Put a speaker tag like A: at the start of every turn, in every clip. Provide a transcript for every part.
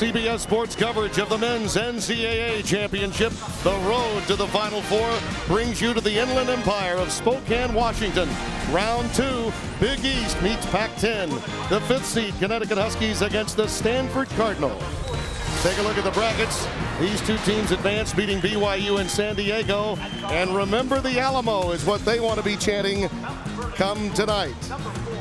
A: CBS Sports coverage of the men's NCAA championship. The road to the Final Four brings you to the Inland Empire of Spokane, Washington. Round 2, Big East meets Pac-10. The 5th seed Connecticut Huskies against the Stanford Cardinal. Take a look at the brackets. These two teams advanced, beating BYU and San Diego. And remember, the Alamo is what they want to be chanting come tonight.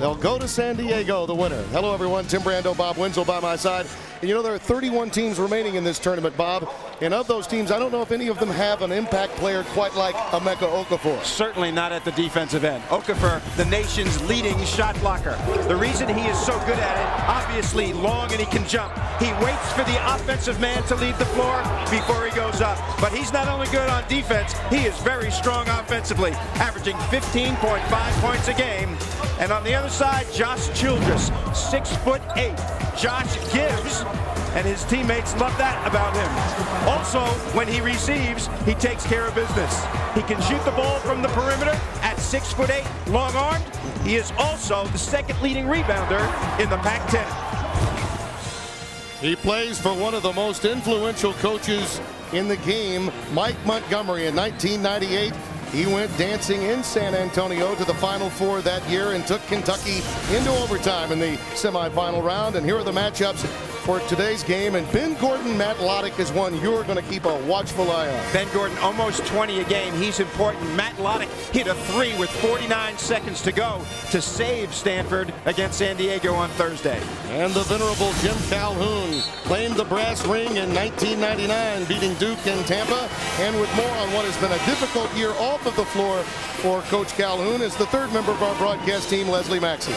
A: They'll go to San Diego, the winner. Hello, everyone. Tim Brando, Bob Wenzel by my side. And you know, there are 31 teams remaining in this tournament, Bob. And of those teams, I don't know if any of them have an impact player quite like Emeka Okafor.
B: Certainly not at the defensive end. Okafor, the nation's leading shot blocker. The reason he is so good at it, obviously long and he can jump. He waits for the offensive man to leave the floor before he goes up. But he's not only good on defense, he is very strong offensively, averaging 15.5 points a game. And on the other side, Josh Childress, 6'8". Josh gives, and his teammates love that about him. Also, when he receives, he takes care of business. He can shoot the ball from the perimeter at 6'8", long-armed. He is also the second leading rebounder in the Pac-10.
A: He plays for one of the most influential coaches in the game, Mike Montgomery. In 1998, he went dancing in San Antonio to the Final Four that year and took Kentucky into overtime in the semifinal round. And here are the matchups for today's game. And Ben Gordon, Matt Loddick is one you're going to keep a watchful eye on.
B: Ben Gordon, almost 20 a game. He's important. Matt Loddick hit a 3 with 49 seconds to go to save Stanford against San Diego on Thursday.
A: And the venerable Jim Calhoun claimed the brass ring in 1999, beating Duke and Tampa. And with more on what has been a difficult year off of the floor for Coach Calhoun is the third member of our broadcast team, Leslie Maxey.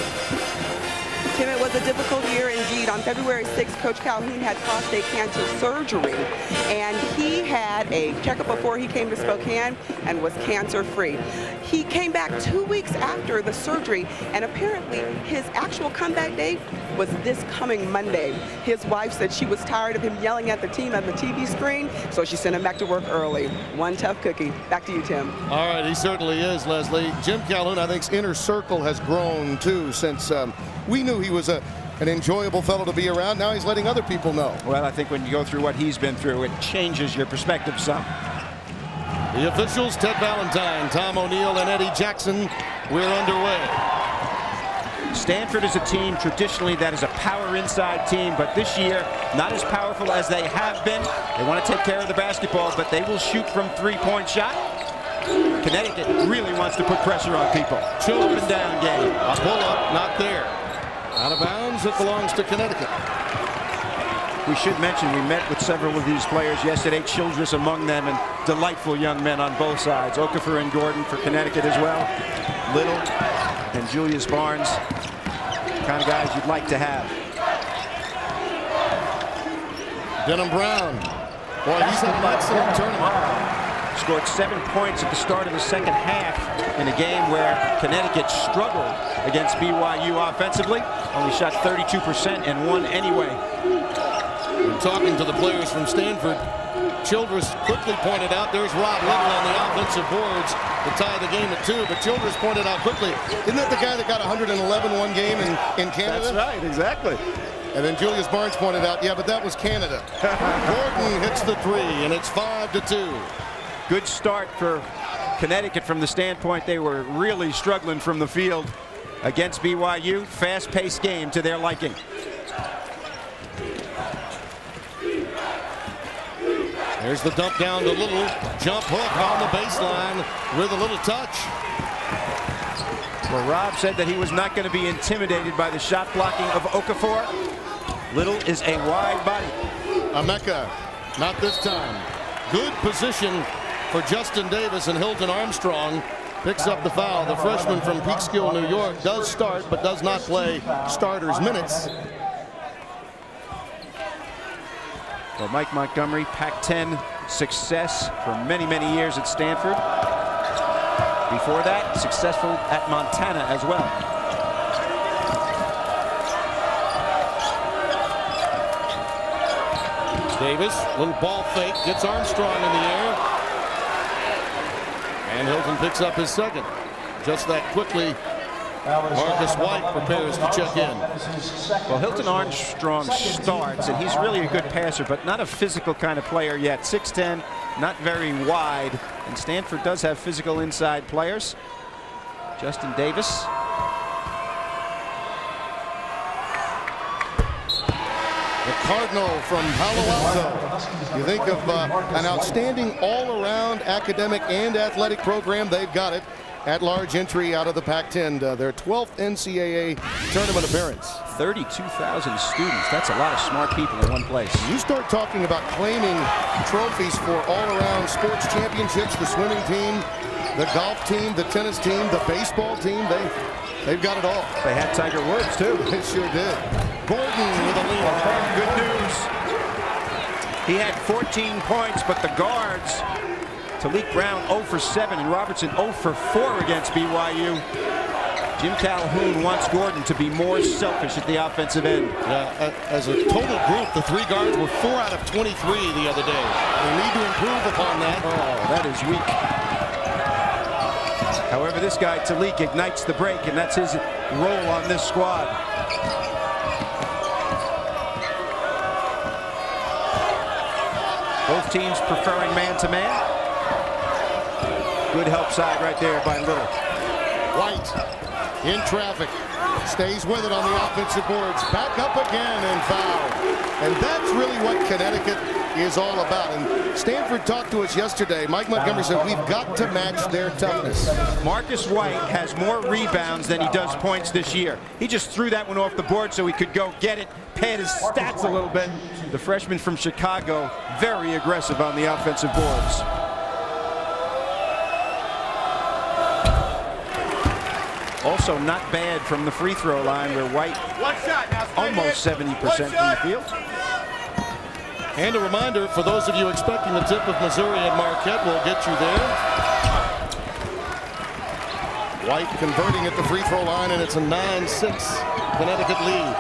C: Tim, it was a difficult year indeed. On February 6th, Coach Calhoun had prostate cancer surgery, and he had a checkup before he came to Spokane and was cancer-free. He came back 2 weeks after the surgery, and apparently his actual comeback date was this coming Monday. His wife said she was tired of him yelling at the team at the TV screen, so she sent him back to work early. One tough cookie. Back to you, Tim.
A: All right, he certainly is, Leslie. Jim Calhoun, I think's inner circle has grown, too, since we knew he was an enjoyable fellow to be around. Now he's letting other people know.
B: Well, I think when you go through what he's been through, it changes your perspective some.
A: The officials, Ted Valentine, Tom O'Neill, and Eddie Jackson. We're underway.
B: Stanford is a team traditionally that is a power inside team, but this year not as powerful as they have been. They want to take care of the basketball, but they will shoot from three-point shot. Connecticut really wants to put pressure on people. Up and down game.
A: A pull-up, not there. Out of bounds, it belongs to Connecticut.
B: We should mention we met with several of these players yesterday, Childress among them, and delightful young men on both sides. Okafor and Gordon for Connecticut as well. Little and Julius Barnes, kind of guys you'd like to have.
A: Denham Brown. Boy, he's had an excellent tournament.
B: Scored 7 points at the start of the second half in a game where Connecticut struggled against BYU offensively. Only shot 32% and won anyway.
A: We're talking to the players from Stanford. Childress quickly pointed out there's Rob Little on the offensive boards to tie the game at 2. But Childress pointed out quickly, isn't that the guy that got 111 one game in Canada?
B: That's right, exactly.
A: And then Julius Barnes pointed out, yeah, but that was Canada. Gordon hits the 3, and it's 5-2.
B: Good start for Connecticut from the standpoint they were really struggling from the field against BYU. Fast-paced game to their liking.
A: There's the dump down to Little. Jump hook on the baseline with a little touch.
B: Well, Rob said that he was not going to be intimidated by the shot blocking of Okafor. Little is a wide body.
A: Emeka, not this time. Good position for Justin Davis, and Hilton Armstrong picks up the foul. The freshman from Peekskill, New York, does start but does not play starters minutes.
B: Well, Mike Montgomery, Pac-10 success for many, many years at Stanford. Before that, successful at Montana as well.
A: Davis, little ball fake, gets Armstrong in the air. And Hilton picks up his second. Just that quickly Marcus White prepares to check in.
B: Well, Hilton Armstrong starts, and he's really a good passer, but not a physical kind of player yet. 6'10", not very wide, and Stanford does have physical inside players. Justin Davis.
A: The Cardinal from Palo Alto. You think of an outstanding all-around academic and athletic program, they've got it. At-large entry out of the Pac-10, their 12th NCAA tournament appearance.
B: 32,000 students. That's a lot of smart people in one place.
A: You start talking about claiming trophies for all-around sports championships, the swimming team, the golf team, the tennis team, the baseball team, they've got it all.
B: They had Tiger Woods, too.
A: They sure did. Gordon with a lead.
B: Good news. He had 14 points, but the guards, Talik Brown 0 for 7 and Robertson 0 for 4 against BYU. Jim Calhoun wants Gordon to be more selfish at the offensive end.
A: Yeah, as a total group, the three guards were 4 out of 23 the other day. They need to improve upon that.
B: Oh, that is weak. However, this guy, Talik, ignites the break, and that's his role on this squad. Both teams preferring man-to-man. Good help side right there by Little.
A: White in traffic. Stays with it on the offensive boards. Back up again and foul. And that's really what Connecticut is all about. And Stanford talked to us yesterday. Mike Montgomery said we've got to match their toughness.
B: Marcus White has more rebounds than he does points this year. He just threw that one off the board so he could go get it, pad his stats a little bit. The freshman from Chicago, very aggressive on the offensive boards. Also not bad from the free throw line where White almost 70% from the field.
A: And a reminder for those of you expecting the tip of Missouri and Marquette, we'll get you there. White converting at the free throw line, and it's a 9-6 Connecticut lead.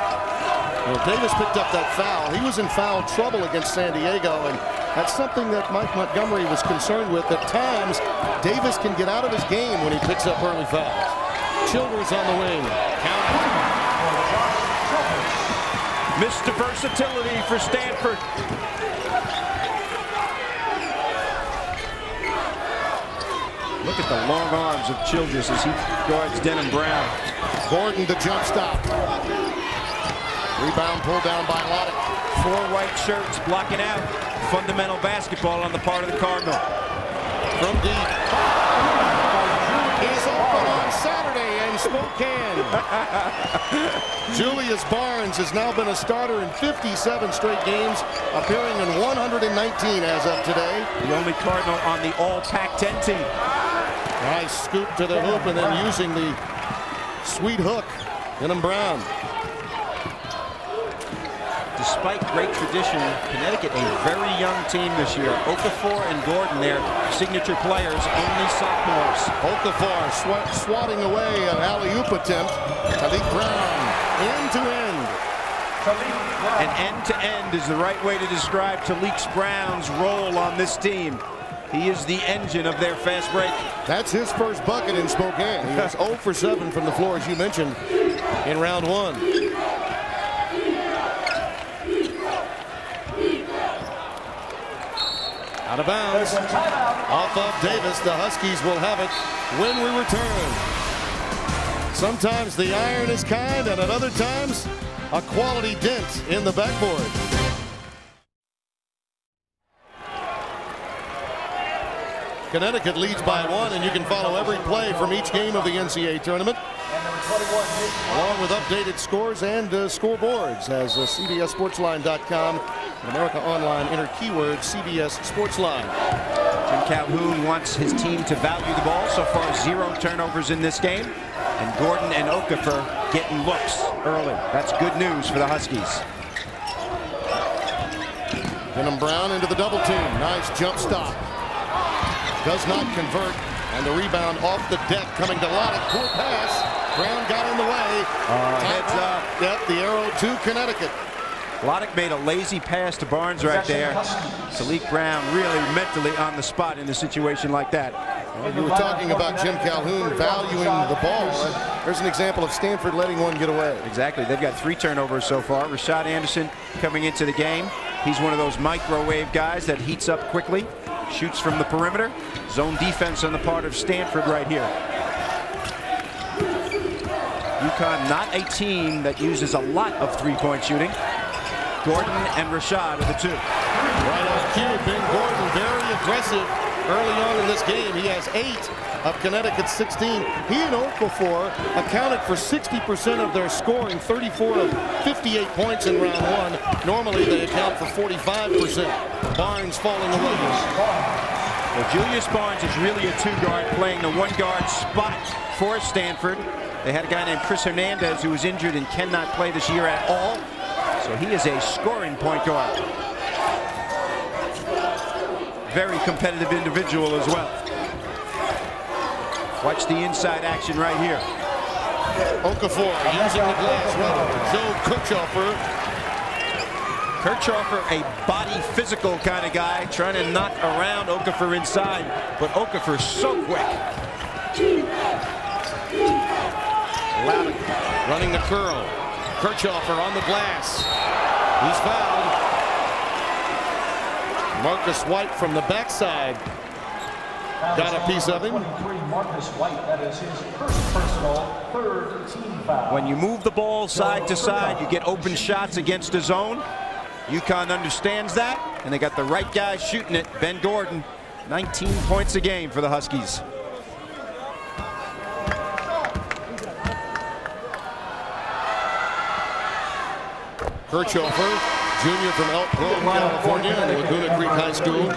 A: Well, Davis picked up that foul. He was in foul trouble against San Diego, and that's something that Mike Montgomery was concerned with. At times, Davis can get out of his game when he picks up early fouls. Childers on the wing. Count.
B: Mr. Versatility for Stanford. Look at the long arms of Childress as he guards Denham Brown.
A: Gordon the jump stop. Rebound pulled down by Loddick.
B: 4 white shirts blocking out fundamental basketball on the part of the Cardinal.
A: From deep. He's open on Saturday in Spokane. Julius Barnes has now been a starter in 57 straight games, appearing in 119 as of today.
B: The only Cardinal on the all Pac-10 team.
A: Nice scoop to the hoop and then using the sweet hook. Denham Brown.
B: Despite great tradition, Connecticut a very young team this year. Okafor and Gordon, their signature players, only sophomores.
A: Okafor swatting away an alley-oop attempt. Talik Brown, end-to-end.
B: And end-to-end is the right way to describe Talik Brown's role on this team. He is the engine of their fast break.
A: That's his first bucket in Spokane. He was 0 for 7 from the floor, as you mentioned, in round 1. Out of bounds. Off of Davis. The Huskies will have it when we return. Sometimes the iron is kind, and at other times, a quality dent in the backboard. Connecticut leads by 1, and you can follow every play from each game of the NCAA tournament, along with updated scores and scoreboards, as CBSSportsline.com and America Online enter keyword CBS Sportsline.
B: Jim Calhoun wants his team to value the ball. So far, 0 turnovers in this game, and Gordon and Okafor getting looks early. That's good news for the Huskies.
A: Denham Brown into the double team. Nice jump stop. Does not convert, and the rebound off the deck coming to Loddick. Poor pass. Brown got in the way.
B: Heads up.
A: Yep, the arrow to Connecticut.
B: Loddick made a lazy pass to Barnes right there. Talik Brown really mentally on the spot in a situation like that.
A: Well, you were talking about Jim Calhoun valuing the ball. There's an example of Stanford letting one get away.
B: Exactly. They've got 3 turnovers so far. Rashad Anderson coming into the game. He's one of those microwave guys that heats up quickly, shoots from the perimeter. Zone defense on the part of Stanford right here. UConn not a team that uses a lot of three-point shooting. Gordon and Rashad are the 2.
A: Right on cue, Ben Gordon very aggressive early on in this game. He has 8 of Connecticut's 16. He and Okafor accounted for 60% of their scoring, 34 of 58 points in round 1. Normally they account for 45%. Barnes falling away.
B: Well, Julius Barnes is really a 2-guard playing the 1-guard spot for Stanford. They had a guy named Chris Hernandez who was injured and cannot play this year at all. So he is a scoring point guard. Very competitive individual as well. Watch the inside action right here.
A: Okafor using the glass rubber. Joe Kirchhofer.
B: Kirchhofer, a body physical kind of guy, trying to knock around Okafor inside, but Okafor so quick.
A: Loudon running the curl. Kirchhofer on the glass. He's fouled. Marcus White from the backside got a piece of him.
D: Marcus White, that is his first personal, 3rd team foul.
B: When you move the ball side to side, you get open shots against a zone. UConn understands that, and they got the right guy shooting it. Ben Gordon, 19 points a game for the Huskies.
A: Kirchhofer, junior from Elk Grove, California, and Laguna Creek High School.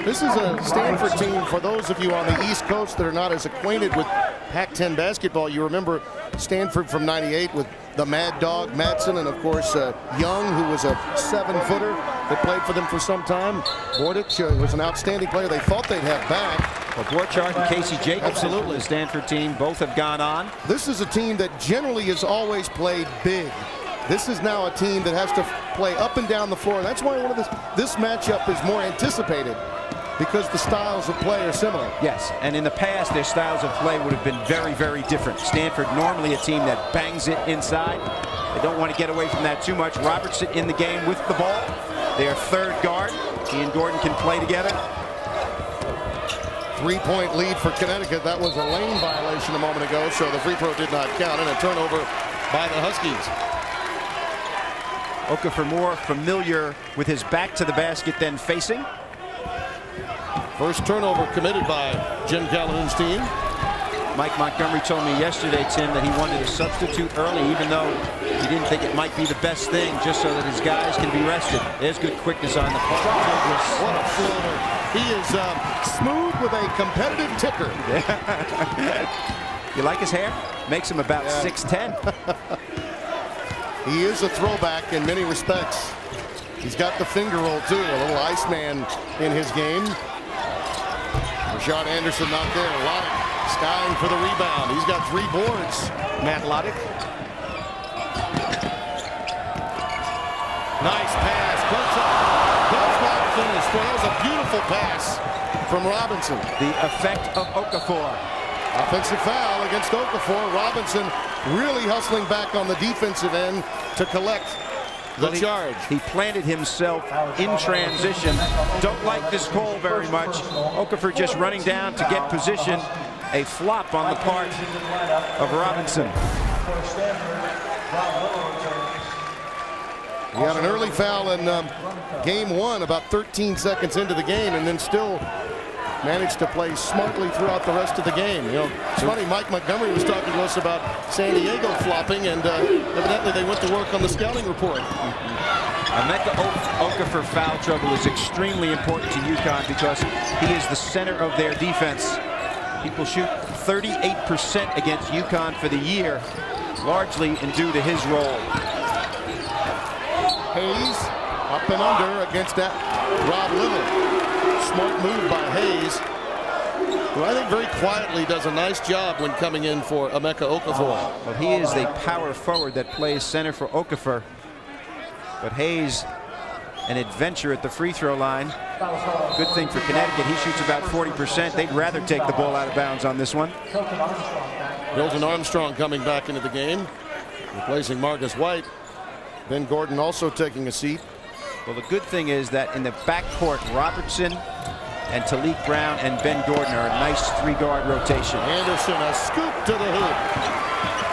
A: This is a Stanford team, for those of you on the East Coast that are not as acquainted with Pac-10 basketball. You remember Stanford from '98 with the Mad Dog Madsen, and of course Young, who was a 7-footer that played for them for some time. Bordich was an outstanding player they thought they'd have back.
B: Well, Borchardt and Casey Jacobs, absolutely, the Stanford team, both have gone on.
A: This is a team that generally has always played big. This is now a team that has to play up and down the floor, and that's why this matchup is more anticipated, because the styles of play are similar.
B: Yes, and in the past, their styles of play would have been very, very different. Stanford normally a team that bangs it inside. They don't want to get away from that too much. Robertson in the game with the ball. Their 3rd guard. He and Gordon can play together.
A: 3-point lead for Connecticut. That was a lane violation a moment ago, so the free throw did not count, and a turnover by the Huskies.
B: Okafor more familiar with his back to the basket than facing.
A: First turnover committed by Jim Calhoun's team.
B: Mike Montgomery told me yesterday, Tim, that he wanted to substitute early, even though he didn't think it might be the best thing, just so that his guys can be rested. There's good quickness on the part.
A: What a floater. He is smooth with a competitive ticker.
B: You like his hair? Makes him about 6'10".
A: He is a throwback in many respects. He's got the finger roll, too. A little Iceman in his game. Rashad Anderson not there. Loddick skying for the rebound. He's got 3 boards. Matt Loddick. Nice pass. Does not finish. Well, that was a beautiful pass from Robinson.
B: The effect of Okafor.
A: Offensive foul against Okafor. Robinson really hustling back on the defensive end to collect the charge.
B: He planted himself in transition. Don't like this call very much. Okafor just running down to get position. A flop on the part of Robinson.
A: He had an early foul in game 1, about 13 seconds into the game, and then still managed to play smartly throughout the rest of the game. You know, it's funny, Mike Montgomery was talking to us about San Diego flopping, and evidently they went to work on the scouting report.
B: Emeka Okafor foul trouble is extremely important to UConn because he is the center of their defense. People shoot 38% against UConn for the year, largely due to his role.
A: Hayes up and under against that Rob Lillard. Smart move by Hayes, who I think very quietly does a nice job when coming in for Emeka Okafor.
B: Well, he is the power forward that plays center for Okafor. But Hayes, an adventure at the free throw line. Good thing for Connecticut, he shoots about 40%. They'd rather take the ball out of bounds on this one.
A: Hilton Armstrong coming back into the game, replacing Marcus White. Ben Gordon also taking a seat.
B: Well, the good thing is that in the backcourt, Robertson and Talik Brown and Ben Gordon are a nice three-guard rotation.
A: Anderson, a scoop to the hoop.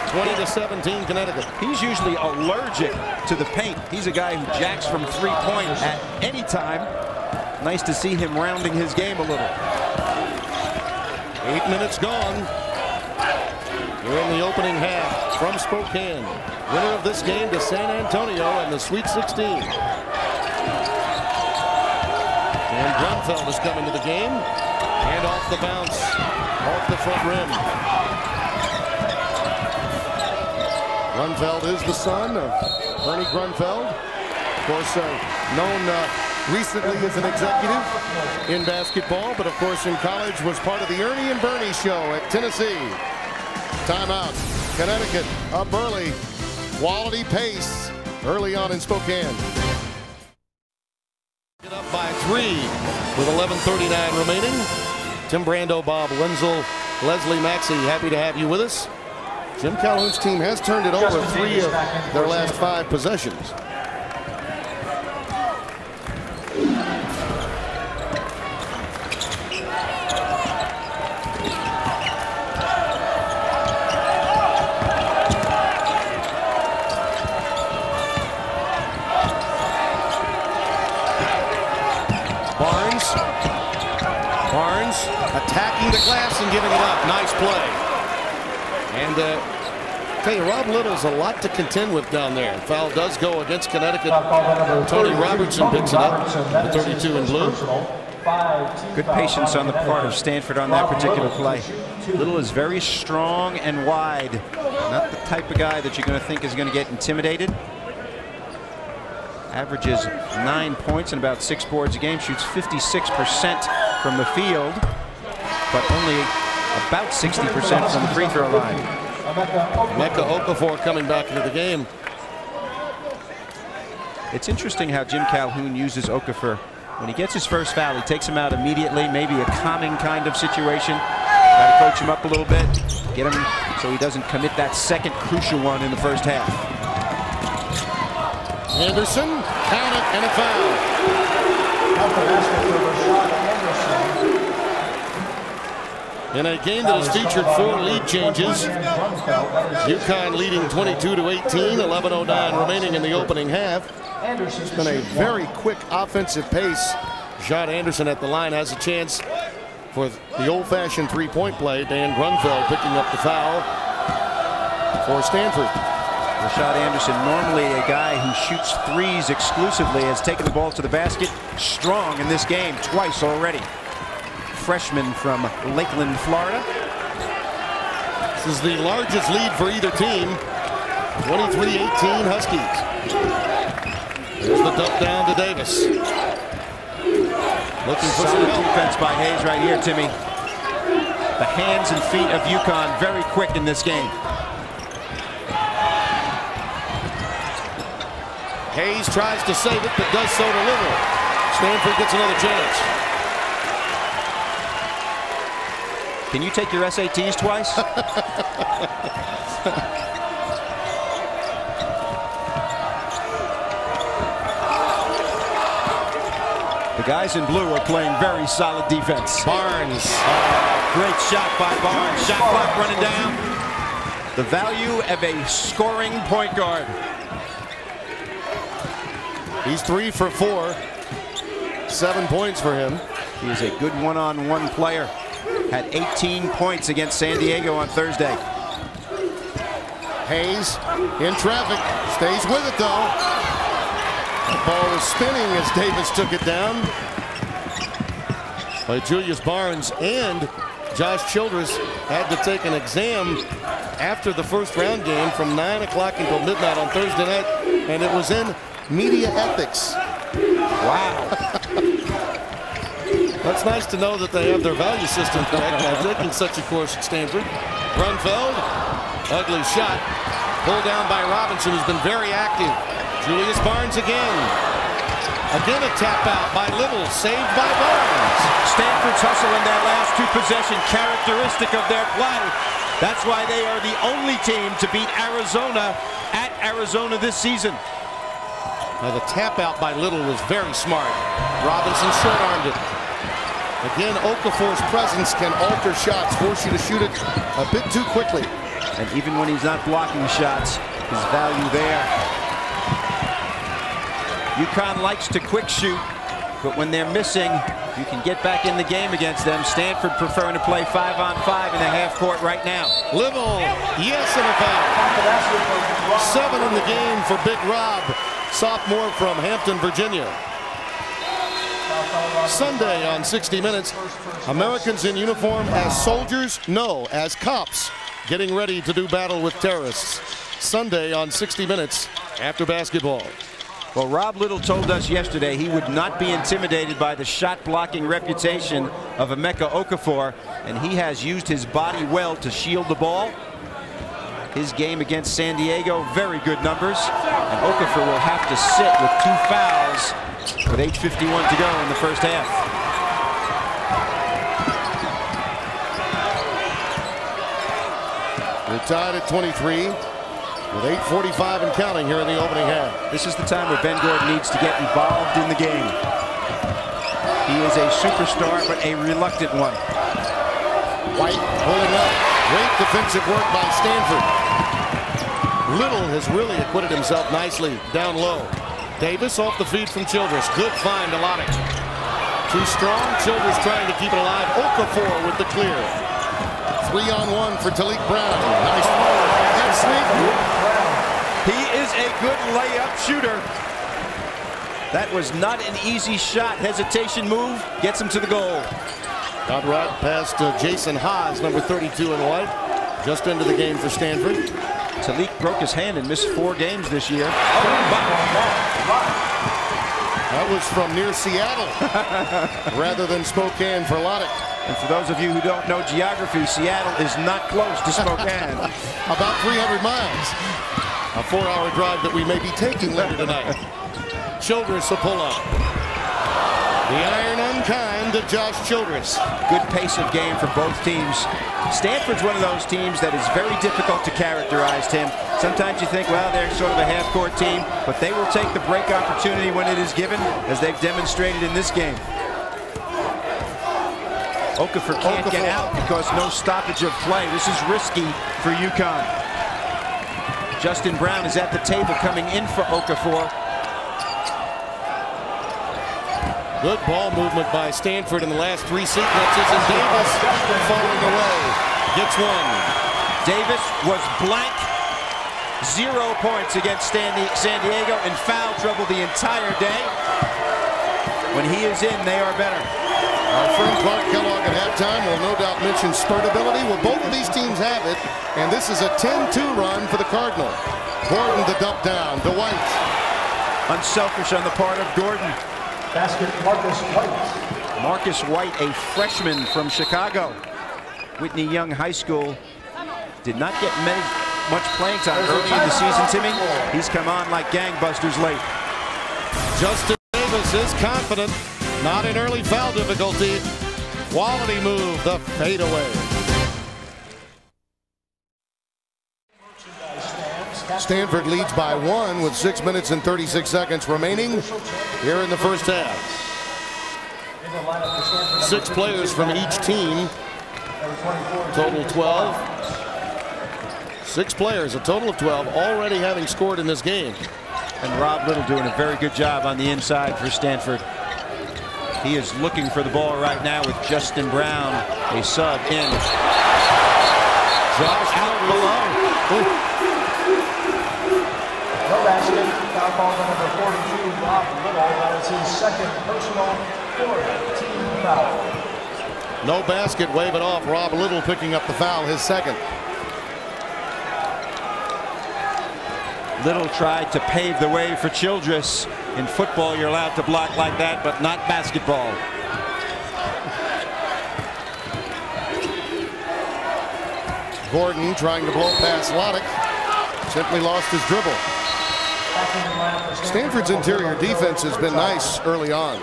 A: 20-17 Connecticut.
B: He's usually allergic to the paint. He's a guy who jacks from three-point at any time. Nice to see him rounding his game a little.
A: 8 minutes gone. We're in the opening half from Spokane. Winner of this game to San Antonio in the Sweet 16. And Grunfeld is coming to the game. And off the bounce, off the front rim. Grunfeld is the son of Ernie Grunfeld. Of course, known recently as an executive in basketball, but of course in college was part of the Ernie and Bernie show at Tennessee. Timeout. Connecticut up early. Quality pace early on in Spokane. Get up by 3 with 11:39 remaining. Tim Brando, Bob Wenzel, Leslie Maxey, happy to have you with us. Jim Calhoun's team has turned it over 3 of their last 5 possessions. Barnes attacking the glass and giving it up. Nice play. And tell you, Rob Little's a lot to contend with down there. The foul does go against Connecticut. Tony Robertson picks it up. The 32 in blue.
B: Good patience on the part of Stanford on that particular play. Little is very strong and wide. Not the type of guy that you're going to think is going to get intimidated. Averages 9 points and about 6 boards a game. Shoots 56% from the field, but only about 60% from the free throw line.
A: Emeka Okafor coming back into the game.
B: It's interesting how Jim Calhoun uses Okafor. When he gets his first foul, he takes him out immediately, maybe a calming kind of situation. Got to coach him up a little bit, get him so he doesn't commit that second crucial one in the first half.
A: Anderson, count it, and a foul. In a game that has featured 4 lead changes, UConn leading 22-18, 11:09 remaining in the opening half. It's been a very quick offensive pace. John Anderson at the line has a chance for the old-fashioned three-point play. Dan Grunfeld picking up the foul for Stanford.
B: Rashad Anderson, normally a guy who shoots threes exclusively, has taken the ball to the basket strong in this game twice already. Freshman from Lakeland, Florida.
A: This is the largest lead for either team. 23-18 Huskies. There's the dump down to Davis. Looking for some
B: defense by Hayes right here, Timmy. The hands and feet of UConn very quick in this game.
A: Hayes tries to save it, but does so to little. Stanford gets another chance.
B: Can you take your SATs twice? The guys in blue are playing very solid defense.
A: Barnes.
B: Great shot by Barnes. Shot clock running down. The value of a scoring point guard.
A: He's 3 for 4. 7 points for him.
B: He is a good one-on-one player. Had 18 points against San Diego on Thursday.
A: Hayes in traffic. Stays with it though. The ball was spinning as Davis took it down by Julius Barnes, and Josh Childress had to take an exam after the first round game from 9 o'clock until midnight on Thursday night, and it was in media ethics.
B: Wow.
A: That's nice to know that they have their value system correct by taking such a course at Stanford. Grunfeld, ugly shot. Pulled down by Robinson, who's been very active. Julius Barnes again. Again a tap out by Little, saved by Barnes.
B: Stanford's hustle in their last two possessions, characteristic of their play. That's why they are the only team to beat Arizona at Arizona this season.
A: Now the tap out by Little was very smart. Robinson short-armed it. Again, Okafor's presence can alter shots, force you to shoot it a bit too quickly.
B: And even when he's not blocking shots, his value there. UConn likes to quick shoot, but when they're missing, you can get back in the game against them. Stanford preferring to play 5-on-5 in the half court right now.
A: Little, yes, and a foul. 7 in the game for Big Rob, sophomore from Hampton, Virginia. Sunday on 60 Minutes, Americans in uniform as soldiers? No, as cops, getting ready to do battle with terrorists. Sunday on 60 Minutes after basketball.
B: Well, Rob Little told us yesterday he would not be intimidated by the shot-blocking reputation of Emeka Okafor, and he has used his body well to shield the ball. His game against San Diego, very good numbers, and Okafor will have to sit with 2 fouls with 8:51 to go in the first half.
A: We're tied at 23. With 8:45 and counting here in the opening half.
B: This is the time where Ben Gordon needs to get involved in the game. He is a superstar, but a reluctant one.
A: White pulling up. Great defensive work by Stanford. Little has really acquitted himself nicely down low. Davis off the feed from Childress. Good find, Alonic. Too strong. Childress trying to keep it alive. Okafor with the clear. 3-on-1 for Talik Brown. Nice throw. That's sweet.
B: He is a good layup shooter. That was not an easy shot. Hesitation move gets him to the goal.
A: Got right past Jason Haas, number 32 in white. Just into the game for Stanford.
B: Talik broke his hand and missed 4 games this year.
A: That was from near Seattle rather than Spokane for Lodick.
B: And for those of you who don't know geography, Seattle is not close to Spokane.
A: About 300 miles. A 4-hour drive that we may be taking later tonight. Childress a pull-up. The iron unkind to Josh Childress.
B: Good pace of game for both teams. Stanford's one of those teams that is very difficult to characterize, Tim. Sometimes you think, well, they're sort of a half-court team, but they will take the break opportunity when it is given, as they've demonstrated in this game. Okafor can't get out because no stoppage of play. This is risky for UConn. Justin Brown is at the table coming in for Okafor.
A: Good ball movement by Stanford in the last 3 sequences, and Davis falling away. Gets one.
B: Davis was blank. 0 points against San Diego, in foul trouble the entire day. When he is in, they are better.
A: Our friend Clark Kellogg at halftime will no doubt mention spurtability. Well, both of these teams have it, and this is a 10-2 run for the Cardinal. Gordon the dump down to White.
B: Unselfish on the part of Gordon.
D: Basket, Marcus White.
B: Marcus White, a freshman from Chicago. Whitney Young High School. Did not get much playing time early in the season, Timmy. He's come on like gangbusters late.
A: Justin Davis is confident. Not in early foul difficulty. Quality move, the fadeaway. Stanford leads by 1 with 6 minutes and 36 seconds remaining here in the first half. 6 players from each team. Total 12. 6 players, a total of 12, already having scored in this game.
B: And Rob Little doing a very good job on the inside for Stanford. He is looking for the ball right now with Justin Brown, a sub in.
A: Josh out below.
D: No basket, foul call on number 42, Rob Little. That is his second personal 4th team foul.
A: No basket, wave it off. Rob Little picking up the foul, his second.
B: Little tried to pave the way for Childress. In football, you're allowed to block like that, but not basketball. Gordon trying to blow past Lodick. Simply lost his dribble.
A: Stanford's interior defense has been nice early on.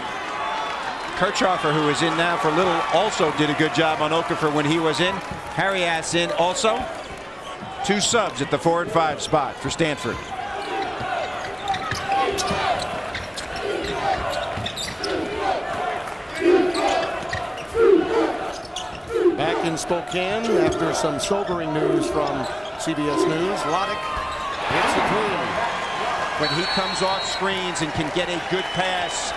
B: Okafor, who is in now for Little, also did a good job on Okafor when he was in. Harry-Ass in also. 2 subs at the 4 and 5 spot for Stanford.
A: Back in Spokane after some sobering news from CBS News. Loddick hits a 3.
B: When he comes off screens and can get a good pass,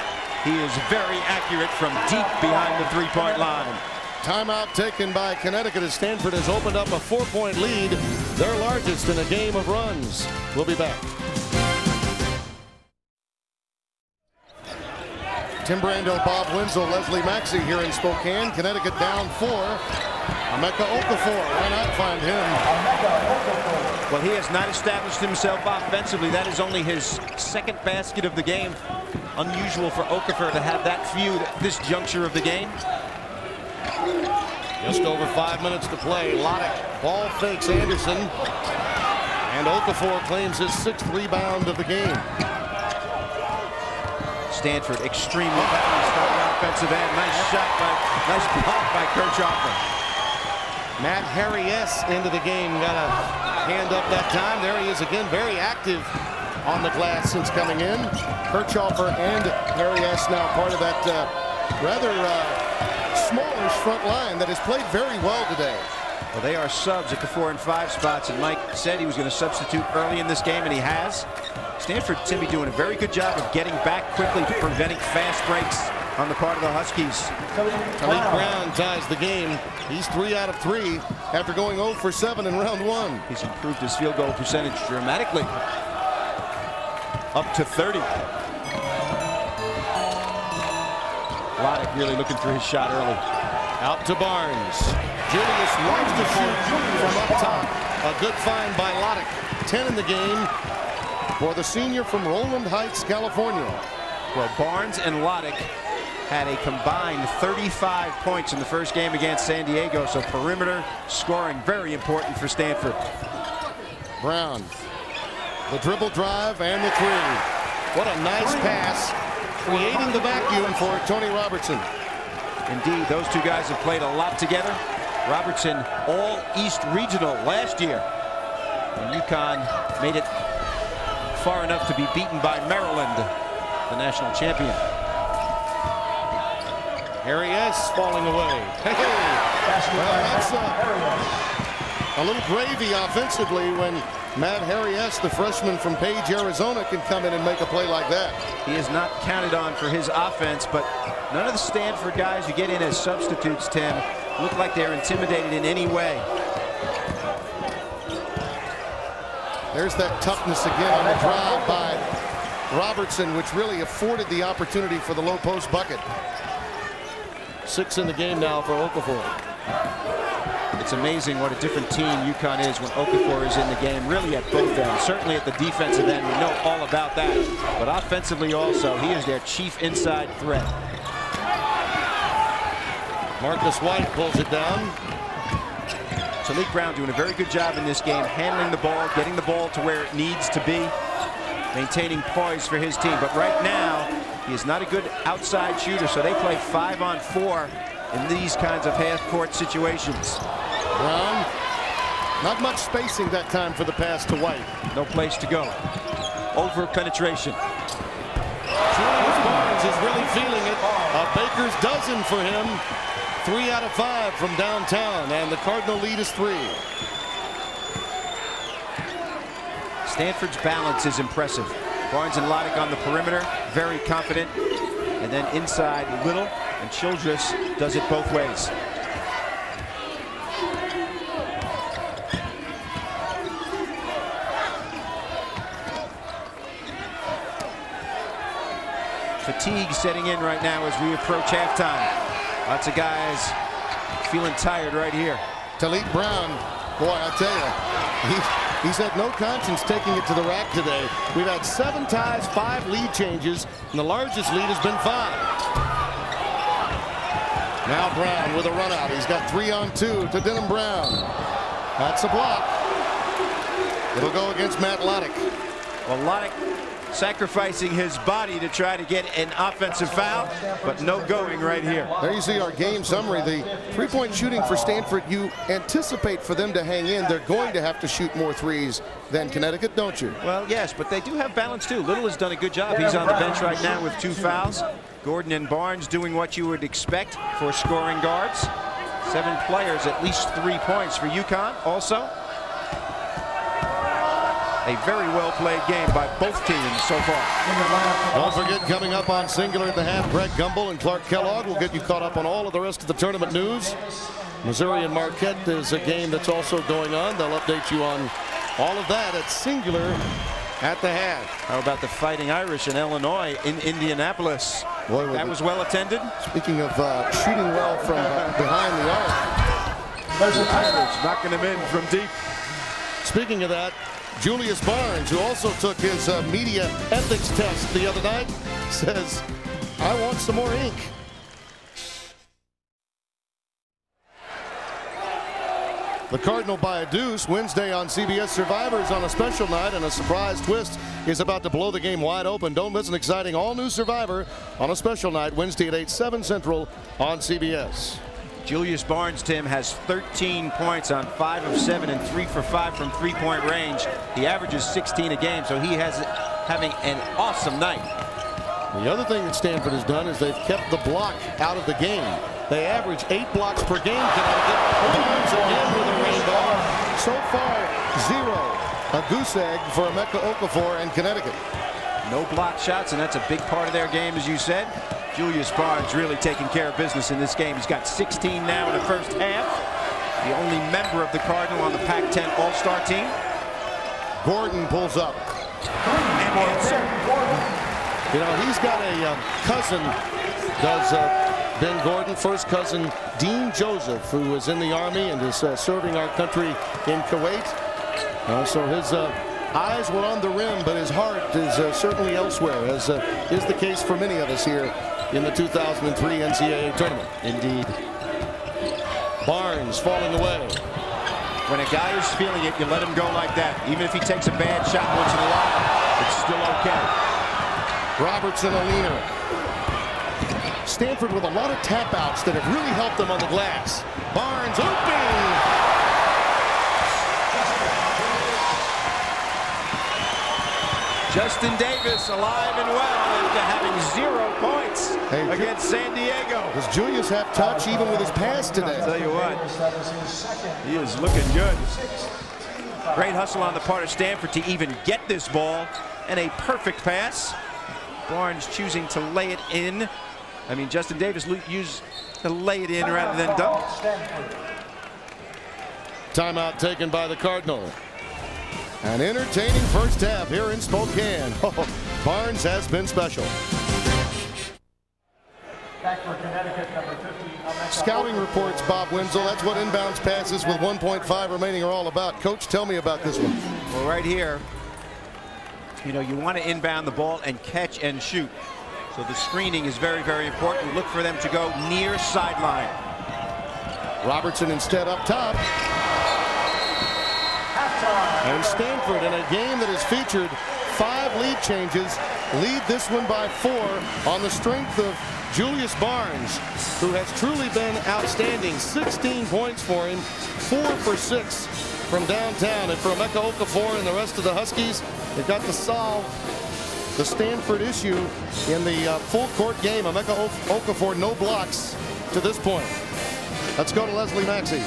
B: he is very accurate from deep behind the 3-point line.
A: Timeout taken by Connecticut as Stanford has opened up a 4-point lead, their largest in a game of runs. We'll be back. Tim Brando, Bob Winslow, Leslie Maxey here in Spokane. Connecticut down 4. Emeka Okafor, why not find him?
B: Well, he has not established himself offensively. That is only his 2nd basket of the game. Unusual for Okafor to have that feud at this juncture of the game.
A: Just over 5 minutes to play. Loddick ball fakes Anderson. And Okafor claims his 6th rebound of the game.
B: Stanford extremely heavy starting offensive end. Nice block by Okafor.
A: Matt Harry-S into the game. Got a hand up that time. There he is again, very active on the glass since coming in. Okafor and Harry-S now part of that rather smallish front line that has played very well today.
B: Well, they are subs at the 4 and 5 spots, and Mike said he was going to substitute early in this game, and he has. Stanford, Timmy, doing a very good job of getting back quickly, preventing fast breaks on the part of the Huskies.
A: Talik Brown ties the game. He's 3 out of 3 after going 0 for 7 in round 1.
B: He's improved his field goal percentage dramatically, up to 30. Loddick really looking for his shot early.
A: Out to Barnes. Julius wants to shoot from up top. A good find by Loddick. 10 in the game for the senior from Roland Heights, California.
B: Well, Barnes and Loddick had a combined 35 points in the first game against San Diego, so perimeter scoring very important for Stanford.
A: Brown, the dribble drive and the 3. What a nice pass, creating the vacuum for Tony Robertson.
B: Indeed, those two guys have played a lot together. Robertson, all East Regional last year. And UConn made it far enough to be beaten by Maryland, the national champion.
A: Harry-S falling away. Hey, well, that's a little gravy offensively when Matt Harry-S, the freshman from Page, Arizona, can come in and make a play like that.
B: He is not counted on for his offense, but none of the Stanford guys who get in as substitutes, Tim, look like they're intimidated in any way.
A: There's that toughness again on the drive by Robertson, which really afforded the opportunity for the low post bucket. 6 in the game now for Okafor.
B: It's amazing what a different team UConn is when Okafor is in the game, really at both ends. Certainly at the defensive end, we know all about that. But offensively also, he is their chief inside threat.
A: Marcus White pulls it down.
B: Talik Brown doing a very good job in this game, handling the ball, getting the ball to where it needs to be, maintaining poise for his team. But right now, he is not a good outside shooter, so they play 5 on 4 in these kinds of half-court situations.
A: Brown, not much spacing that time for the pass to White.
B: No place to go. Over penetration.
A: Julius Barnes is really feeling it. A baker's dozen for him. 3 out of 5 from downtown, and the Cardinal lead is 3.
B: Stanford's balance is impressive. Barnes and Loddick on the perimeter, very confident. And then inside, Little, and Childress does it both ways. Fatigue setting in right now as we approach halftime. Lots of guys feeling tired right here.
A: Talik Brown, boy, I tell you, he's had no conscience taking it to the rack today. We've had 7 ties, 5 lead changes, and the largest lead has been 5. Now Brown with a run out. He's got 3 on 2 to Denham Brown. That's a block. It'll go against Matt Loddick.
B: Well, Loddick sacrificing his body to try to get an offensive foul, but no going right here.
A: There you see our game summary. The three-point shooting for Stanford, you anticipate for them to hang in. They're going to have to shoot more threes than Connecticut, don't you?
B: Well, yes, but they do have balance too. Little has done a good job. He's on the bench right now with 2 fouls. Gordon and Barnes doing what you would expect for scoring guards. 7 players, at least 3 points for UConn also. A very well-played game by both teams so far.
A: Don't forget, coming up on Singular at the half, Greg Gumbel and Clark Kellogg will get you caught up on all of the rest of the tournament news. Missouri and Marquette is a game that's also going on. They'll update you on all of that at Singular at the half.
B: How about the Fighting Irish in Illinois in Indianapolis?
A: Boy,
B: that was well attended.
A: Speaking of shooting well from behind the arc.
B: Irish knocking him in from deep.
A: Speaking of that, Julius Barnes, who also took his media ethics test the other night, says, I want some more ink. The Cardinal by a deuce Wednesday on CBS. Survivors on a special night, and a surprise twist is about to blow the game wide open. Don't miss an exciting all-new Survivor on a special night Wednesday at 8, 7 Central on CBS.
B: Julius Barnes, Tim, has 13 points on 5 of 7 and 3 for 5 from three-point range. He averages 16 a game, so he has having an awesome night.
A: The other thing that Stanford has done is they've kept the block out of the game. They average 8 blocks per game. Connecticut Barnes again with a rainbow. So far, 0. A goose egg for Emeka Okafor and Connecticut.
B: No block shots, and that's a big part of their game, as you said. Julius Barnes really taking care of business in this game. He's got 16 now in the first half. The only member of the Cardinal on the Pac-10 All-Star team.
A: Gordon pulls up.
B: And answer.
A: You know, he's got a cousin, does Ben Gordon, first cousin Dean Joseph, who is in the Army and is serving our country in Kuwait. So his eyes were on the rim, but his heart is certainly elsewhere, as is the case for many of us here in the 2003 NCAA Tournament.
B: Indeed.
A: Barnes falling away.
B: When a guy is feeling it, you let him go like that. Even if he takes a bad shot once in a while, it's still okay.
A: Robertson a leaner. Stanford with a lot of tap outs that have really helped them on the glass. Barnes open.
B: Justin Davis alive and well after having 0 points against San Diego.
A: Does Julius have touch even with his pass today?
B: I'll tell you what, he is looking good. Great hustle on the part of Stanford to even get this ball, and a perfect pass. Barnes choosing to lay it in. I mean, Justin Davis used to lay it in rather than dunk.
A: Timeout taken by the Cardinal. An entertaining first half here in Spokane. Barnes has been special.
D: Back for Connecticut, number 50.
A: Scouting reports, Bob Wenzel. That's what inbounds passes with 1.5 remaining are all about. Coach, tell me about this one.
B: Well, right here, you know, you want to inbound the ball and catch and shoot. So the screening is very, very important. Look for them to go near sideline.
A: Robertson instead up top. And Stanford, in a game that has featured 5 lead changes, lead this one by 4 on the strength of Julius Barnes, who has truly been outstanding. 16 points for him, 4 for 6 from downtown. And for Emeka Okafor and the rest of the Huskies, they've got to solve the Stanford issue in the full court game. Emeka Okafor, no blocks to this point. Let's go to Leslie Maxey.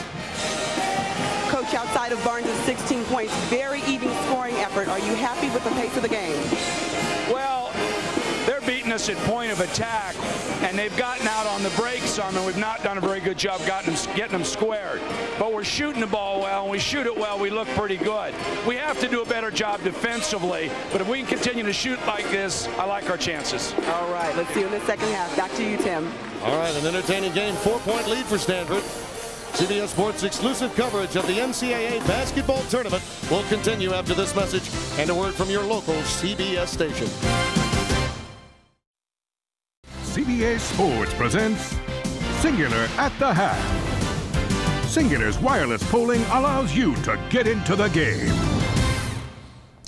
C: Coach, outside of Barnes' 16 points, very even scoring effort. Are you happy with the pace of the game?
E: Well, they're beating us at point of attack, and they've gotten out on the break some, and we've not done a very good job getting them squared. But we're shooting the ball well, and we shoot it well, we look pretty good. We have to do a better job defensively, but if we can continue to shoot like this, I like our chances.
C: All right, let's see you in the second half. Back to you, Tim.
A: All right, an entertaining game, 4-point lead for Stanford. CBS Sports exclusive coverage of the NCAA basketball tournament will continue after this message and a word from your local CBS station.
F: CBS Sports presents Singular at the Half. Singular's wireless polling allows you to get into the game.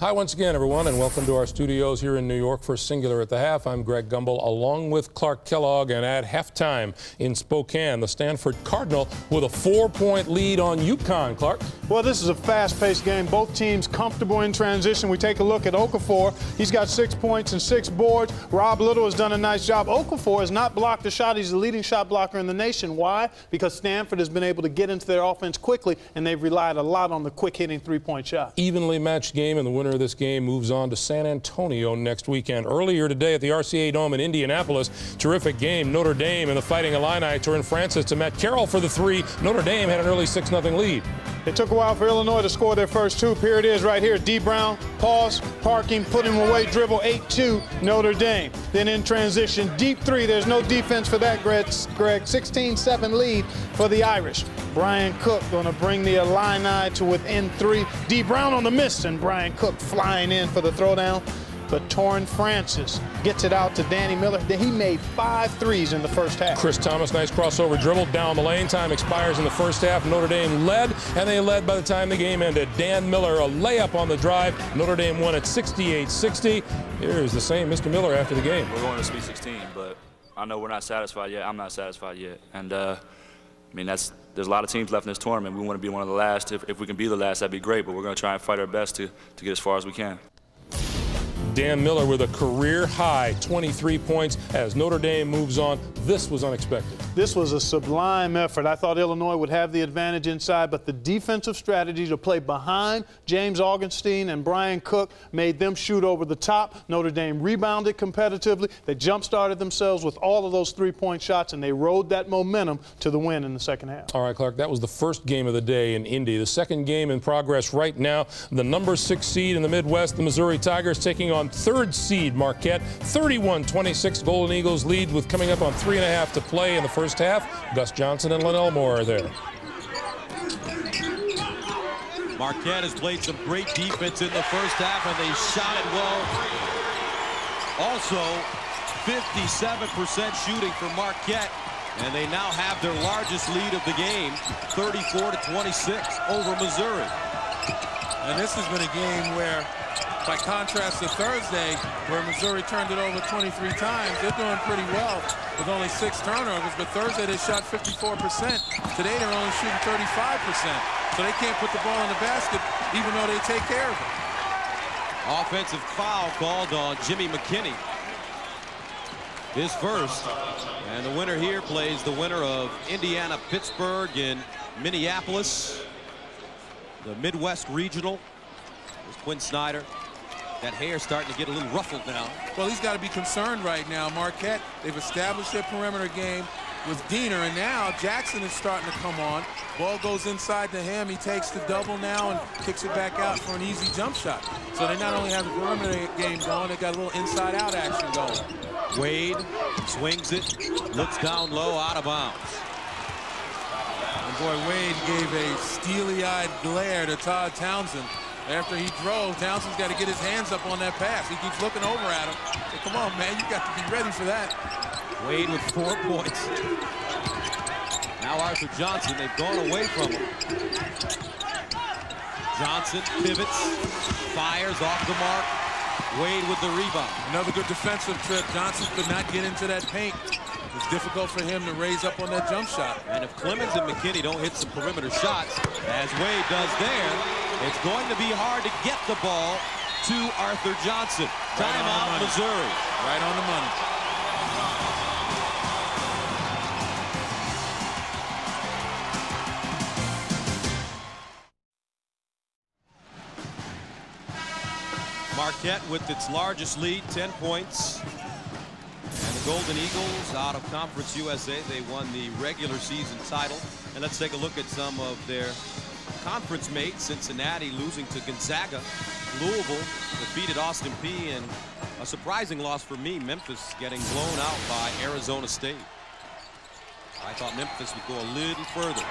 G: Hi once again, everyone, and welcome to our studios here in New York for Singular at the Half. I'm Greg Gumbel, along with Clark Kellogg, and at halftime in Spokane, the Stanford Cardinal with a 4-point lead on UConn. Clark?
H: Well, this is a fast-paced game. Both teams comfortable in transition. We take a look at Okafor. He's got 6 points and 6 boards. Rob Little has done a nice job. Okafor has not blocked a shot. He's the leading shot blocker in the nation. Why? Because Stanford has been able to get into their offense quickly, and they've relied a lot on the quick-hitting three-point shot.
G: Evenly matched game, and the winner of this game moves on to San Antonio next weekend. Earlier today at the RCA Dome in Indianapolis, terrific game. Notre Dame and the Fighting Illini turned Francis to Matt Carroll for the three. Notre Dame had an early 6-0 lead.
H: It took a while for Illinois to score their first two. Here it is right here. D. Brown, pause, parking, put him away, dribble, 8-2, Notre Dame. Then in transition, deep three. There's no defense for that, Greg. 16-7 lead for the Irish. Brian Cook going to bring the Illini to within 3. D. Brown on the miss, and Brian Cook flying in for the throwdown. But Torrin Francis gets it out to Danny Miller. He made 5 threes in the first half.
G: Chris Thomas, nice crossover dribble down the lane. Time expires in the first half. Notre Dame led, and they led by the time the game ended. Dan Miller, a layup on the drive. Notre Dame won at 68-60. Here's the same Mr. Miller after the game.
I: We're going to Sweet 16, but I know we're not satisfied yet. I'm not satisfied yet. And, I mean, there's a lot of teams left in this tournament. We want to be one of the last. If we can be the last, that'd be great, but we're going to try and fight our best to get as far as we can.
G: Dan Miller with a career-high 23 points as Notre Dame moves on. This was unexpected.
H: This was a sublime effort. I thought Illinois would have the advantage inside, but the defensive strategy to play behind James Augustine and Brian Cook made them shoot over the top. Notre Dame rebounded competitively. They jump-started themselves with all of those three-point shots, and they rode that momentum to the win in the second half.
G: All right, Clark, that was the first game of the day in Indy. The second game in progress right now, the number 6 seed in the Midwest, the Missouri Tigers, taking on 3rd seed Marquette. 31-26 Golden Eagles lead with coming up on 3.5 to play in the first half. Gus Johnson and Len Elmore are there.
J: Marquette has played some great defense in the first half, and they shot it well. Also, 57% shooting for Marquette, and they now have their largest lead of the game, 34-26 over Missouri.
K: And this has been a game where, by contrast to Thursday, where Missouri turned it over 23 times, they're doing pretty well with only 6 turnovers. But Thursday they shot 54%. Today they're only shooting 35%. So they can't put the ball in the basket even though they take care of it.
J: Offensive foul called on Jimmy McKinney. His first. And the winner here plays the winner of Indiana-Pittsburgh in Minneapolis. The Midwest Regional. There's Quinn Snyder. That hair starting to get a little ruffled now.
K: Well, he's got to be concerned right now. Marquette, they've established their perimeter game with Diener, and now Jackson is starting to come on. Ball goes inside to him. He takes the double now and kicks it back out for an easy jump shot. So they not only have the perimeter game going, they got a little inside-out action going.
J: Wade swings it, looks down low, out of bounds.
K: And boy, Wade gave a steely-eyed glare to Todd Townsend. After he drove, Townsend's got to get his hands up on that pass. He keeps looking over at him. Hey, come on, man, you got to be ready for that.
J: Wade with 4 points. Now Arthur Johnson, they've gone away from him. Johnson pivots, fires off the mark. Wade with the rebound.
K: Another good defensive trip. Johnson could not get into that paint. It's difficult for him to raise up on that jump shot.
J: And if Clemens and McKinney don't hit some perimeter shots, as Wade does there, it's going to be hard to get the ball to Arthur Johnson. Timeout, Missouri.
K: Right on the money.
J: Marquette with its largest lead, 10 points. And the Golden Eagles out of Conference USA. They won the regular season title. And let's take a look at some of their conference mates. Cincinnati losing to Gonzaga. Louisville defeated Austin Peay, and a surprising loss for me, Memphis getting blown out by Arizona State. I thought Memphis would go a little further.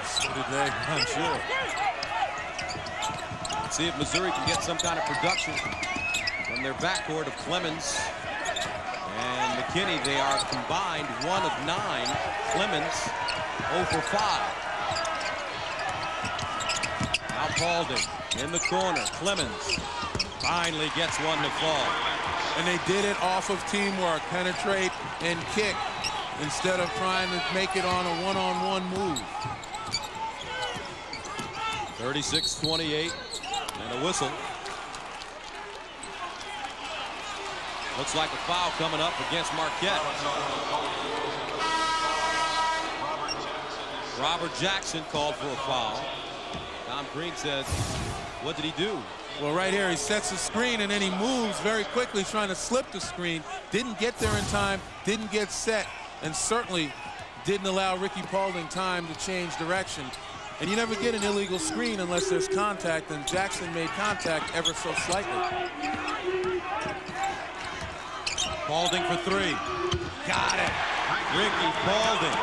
K: So did they, I'm sure.
J: Let's see if Missouri can get some kind of production from their backcourt of Clemens and McKinney. They are combined 1 of 9. Clemens 0 for 5. Now Paulding in the corner. Clemens finally gets one to fall.
K: And they did it off of teamwork, penetrate and kick, instead of trying to make it on a one-on-one move.
J: 36-28 and a whistle. Looks like a foul coming up against Marquette. Robert Jackson called for a foul. Tom Green says, what did he do?
K: Well, right here, he sets the screen, and then he moves very quickly, trying to slip the screen. Didn't get there in time, didn't get set, and certainly didn't allow Ricky Paulding time to change direction. And you never get an illegal screen unless there's contact, and Jackson made contact ever so slightly.
J: Paulding for three. Got it. Ricky Paulding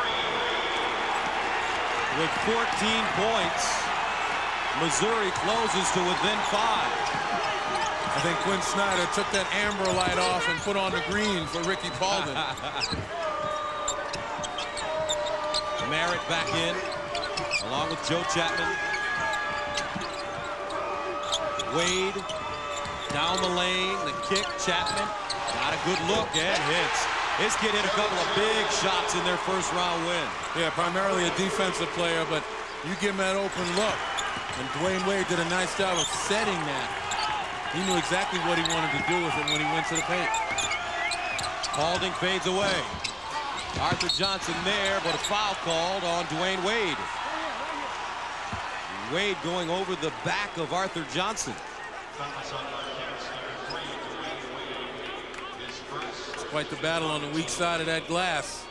J: with 14 points. Missouri closes to within 5.
K: I think Quinn Snyder took that amber light off and put on the green for Ricky Paulding.
J: Merritt back in, along with Joe Chapman. Wade down the lane, the kick, Chapman. Got a good look and hits. This kid hit a couple of big shots in their first round win.
K: Yeah, primarily a defensive player, but you give him that open look. And Dwayne Wade did a nice job of setting that. He knew exactly what he wanted to do with it when he went to the paint.
J: Paulding fades away. Arthur Johnson there, but a foul called on Dwayne Wade. Wade going over the back of Arthur Johnson.
K: It's quite the battle on the weak side of that glass.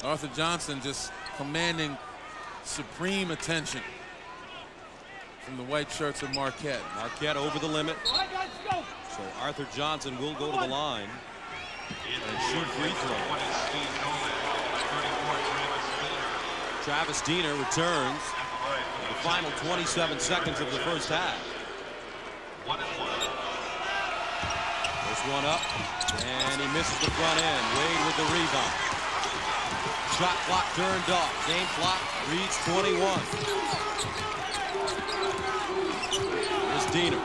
K: Arthur Johnson just commanding supreme attention from the white shirts of Marquette.
J: Marquette over the limit. So Arthur Johnson will go to the line and shoot free throw. Travis Diener returns for the final 27 seconds of the first half. First one up, and he misses the front end. Wade with the rebound. Shot clock turned off. Game clock reads 21. Here's Diener.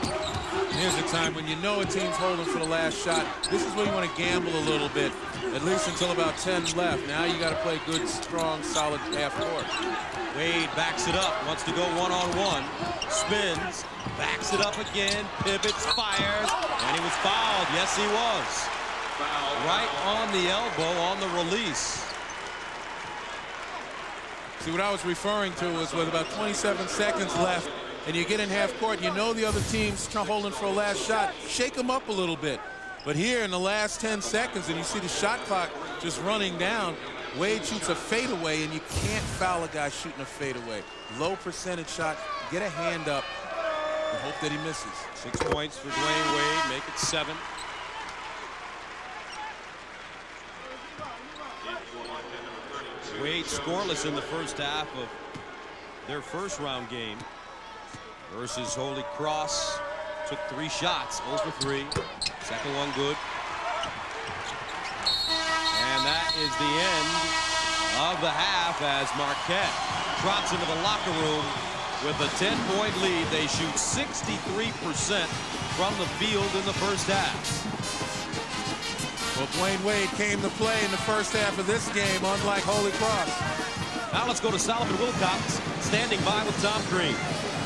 K: Here's the time when you know a team's holding for the last shot. This is where you want to gamble a little bit, at least until about 10 left. Now you got to play good, strong, solid half court.
J: Wade backs it up, wants to go one-on-one, spins, backs it up again, pivots, fires, and he was fouled. Yes, he was. Right on the elbow on the release.
K: See, what I was referring to was with about 27 seconds left, and you get in half court, you know the other team's holding for a last shot. Shake them up a little bit. But here in the last 10 seconds, and you see the shot clock just running down, Wade shoots a fadeaway, and you can't foul a guy shooting a fadeaway. Low percentage shot, get a hand up, and hope that he misses.
J: 6 points for Dwayne Wade, make it 7. Wade scoreless in the first half of their first round game versus Holy Cross. Took 3 shots, 0 for 3. Second one good. And that is the end of the half as Marquette trots into the locker room with a 10-point lead. They shoot 63% from the field in the first half.
K: Well, Dwayne Wade came to play in the first half of this game, unlike Holy Cross.
J: Now let's go to Solomon Wilcox, standing by with Tom Green.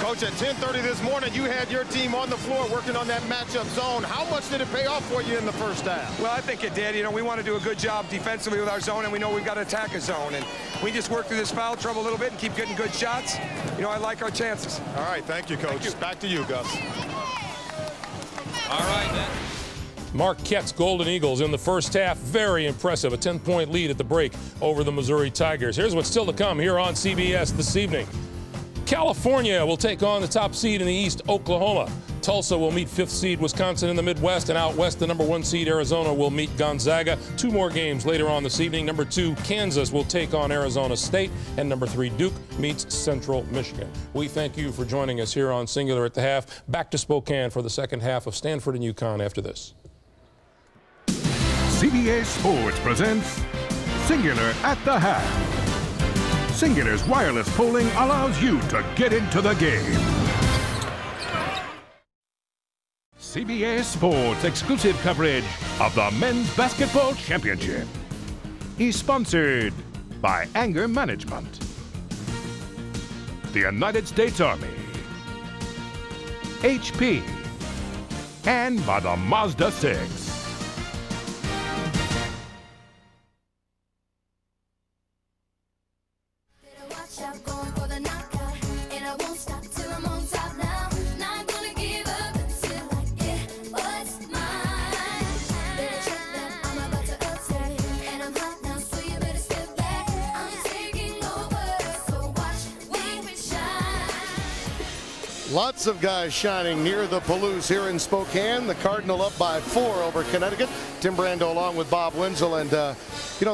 L: Coach, at 10:30 this morning, you had your team on the floor working on that matchup zone. How much did it pay off for you in the first half?
M: Well, I think it did. You know, we want to do a good job defensively with our zone, and we know we've got to attack a zone. And we just work through this foul trouble a little bit and keep getting good shots. You know, I like our chances.
L: All right, thank you, Coach. Thank you. Back to you, Gus.
J: All right, then.
G: Marquette's Golden Eagles in the first half, very impressive. A 10-point lead at the break over the Missouri Tigers. Here's what's still to come here on CBS this evening. California will take on the top seed in the East, Oklahoma. Tulsa will meet 5th seed Wisconsin in the Midwest, and out west, the number 1 seed Arizona will meet Gonzaga. 2 more games later on this evening. Number 2, Kansas will take on Arizona State, and number 3, Duke meets Central Michigan. We thank you for joining us here on Singular at the Half. Back to Spokane for the second half of Stanford and UConn after this.
F: CBA Sports presents Singular at the Half. Singular's wireless polling allows you to get into the game. CBS Sports exclusive coverage of the Men's Basketball Championship is sponsored by Anger Management, the United States Army, HP, and by the Mazda 6.
A: Lots of guys shining near the Palouse here in Spokane. The Cardinal up by 4 over Connecticut. Tim Brando along with Bob Wenzel. And, you know,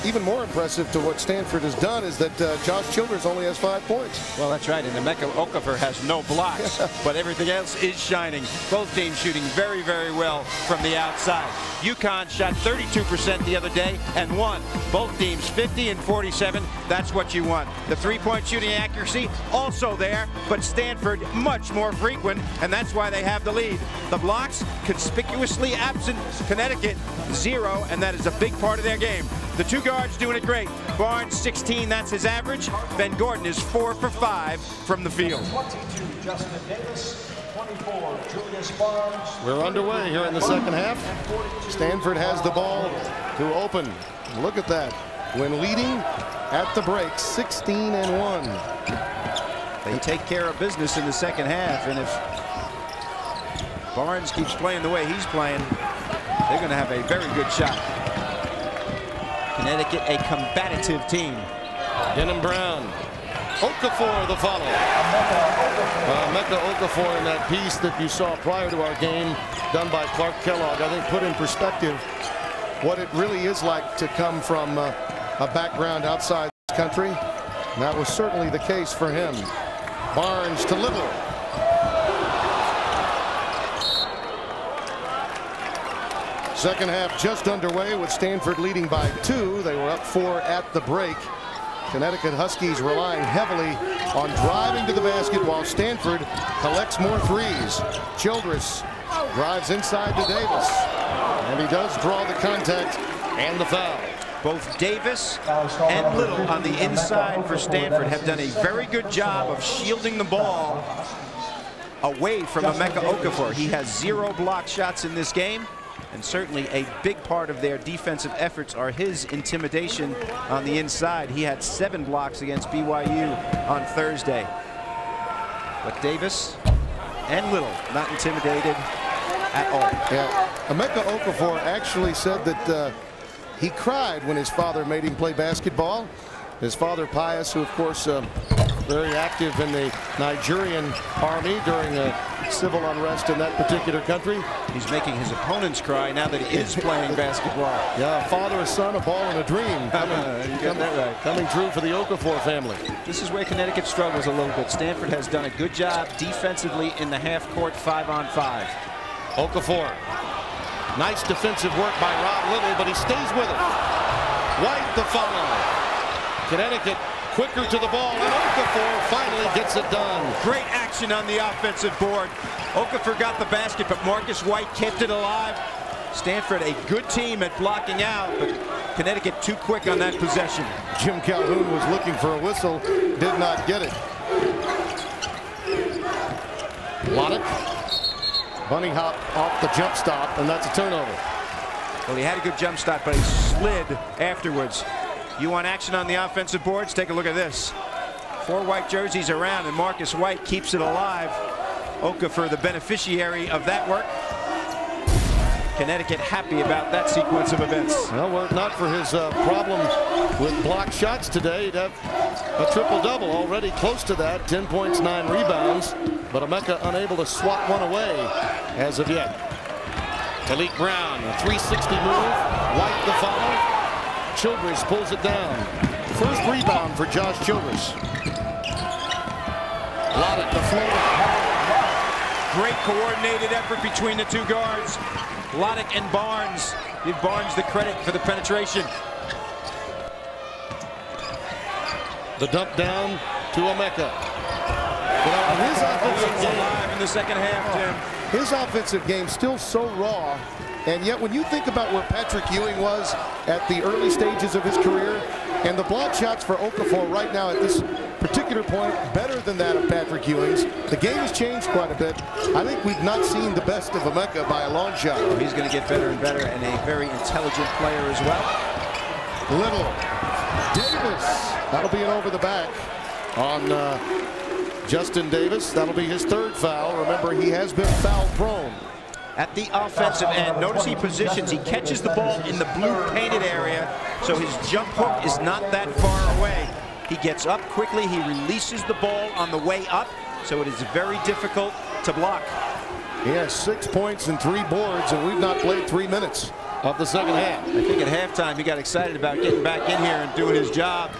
A: even more impressive to what Stanford has done is that Josh Childress only has 5 points.
B: Well, that's right. And Emeka Okafor has no blocks, but everything else is shining. Both teams shooting very, very well from the outside. UConn shot 32% the other day and won. Both teams 50 and 47. That's what you want. The three-point shooting accuracy also there, but Stanford much more frequent, and that's why they have the lead. The blocks conspicuously absent. Connecticut 0, and that is a big part of their game. The two guards doing it great. Barnes 16, that's his average. Ben Gordon is 4 for 5 from the field.
D: 22, Justin Davis. 24, Julius Barnes.
A: We're underway here in the second half. Stanford has the ball to open. Look at that. When leading at the break, 16 and 1.
B: They take care of business in the second half, and if Barnes keeps playing the way he's playing, they're going to have a very good shot. Connecticut, a combative team.
A: Denham Brown. Okafor the follow. Emeka Okafor in that piece that you saw prior to our game done by Clark Kellogg, I think put in perspective what it really is like to come from a background outside this country. And that was certainly the case for him. Barnes to Little. Second half just underway with Stanford leading by 2. They were up 4 at the break. Connecticut Huskies relying heavily on driving to the basket while Stanford collects more threes. Childress drives inside to Davis, and he does draw the contact and the foul.
B: Both Davis and Little on the inside for Stanford have done a very good job of shielding the ball away from Emeka Okafor. He has 0 block shots in this game, and certainly a big part of their defensive efforts are his intimidation on the inside. He had 7 blocks against BYU on Thursday. But Davis and Little not intimidated at all.
A: Yeah, Emeka Okafor actually said that he cried when his father made him play basketball. His father, Pius, who of course very active in the Nigerian army during civil unrest in that particular country.
B: He's making his opponents cry now that he is playing basketball.
A: Yeah, father, a son, a ball, and a dream. Coming true for the Okafor family.
B: This is where Connecticut struggles a little bit. Stanford has done a good job defensively in the half-court 5-on-5.
A: Okafor. Nice defensive work by Rob Little, but he stays with it. White the follow. Connecticut quicker to the ball, and Okafor finally gets it done.
B: Great action on the offensive board. Okafor got the basket, but Marcus White kept it alive. Stanford, a good team at blocking out, but Connecticut too quick on that possession.
A: Jim Calhoun was looking for a whistle, did not get it. Loddick, bunny hop off the jump stop, and that's a turnover.
B: Well, he had a good jump stop, but he slid afterwards. You want action on the offensive boards? Take a look at this. 4 white jerseys around, and Marcus White keeps it alive. Okafor, the beneficiary of that work. Connecticut happy about that sequence of events.
A: Well, were it not for his problem with block shots today, he'd have a triple-double, already close to that. 10 points, 9 rebounds, but Emeka unable to swat one away as of yet. Talik Brown, a 360 move. White the follow. Childress pulls it down. First rebound for Josh Childress. Loddick the floor.
B: Great coordinated effort between the two guards. Loddick and Barnes. Give Barnes the credit for the penetration.
A: The dump down to Emeka. His offensive game
B: alive in the second half, Jim.
A: his offensive game still so raw. And yet when you think about where Patrick Ewing was at the early stages of his career, and the block shots for Okafor right now at this particular point, better than that of Patrick Ewing's. The game has changed quite a bit. I think we've not seen the best of Emeka by a long shot.
B: Oh, he's going to get better and better, and a very intelligent player as well.
A: Little. Davis. That'll be an over the back on Justin Davis. That'll be his third foul. Remember, he has been foul prone.
B: At the offensive end, notice he positions. He catches the ball in the blue painted area, so his jump hook is not that far away. He gets up quickly. He releases the ball on the way up, so it is very difficult to block.
A: He has 6 points and 3 boards, and we've not played 3 minutes of the second half.
B: I think at halftime he got excited about getting back in here and doing his job.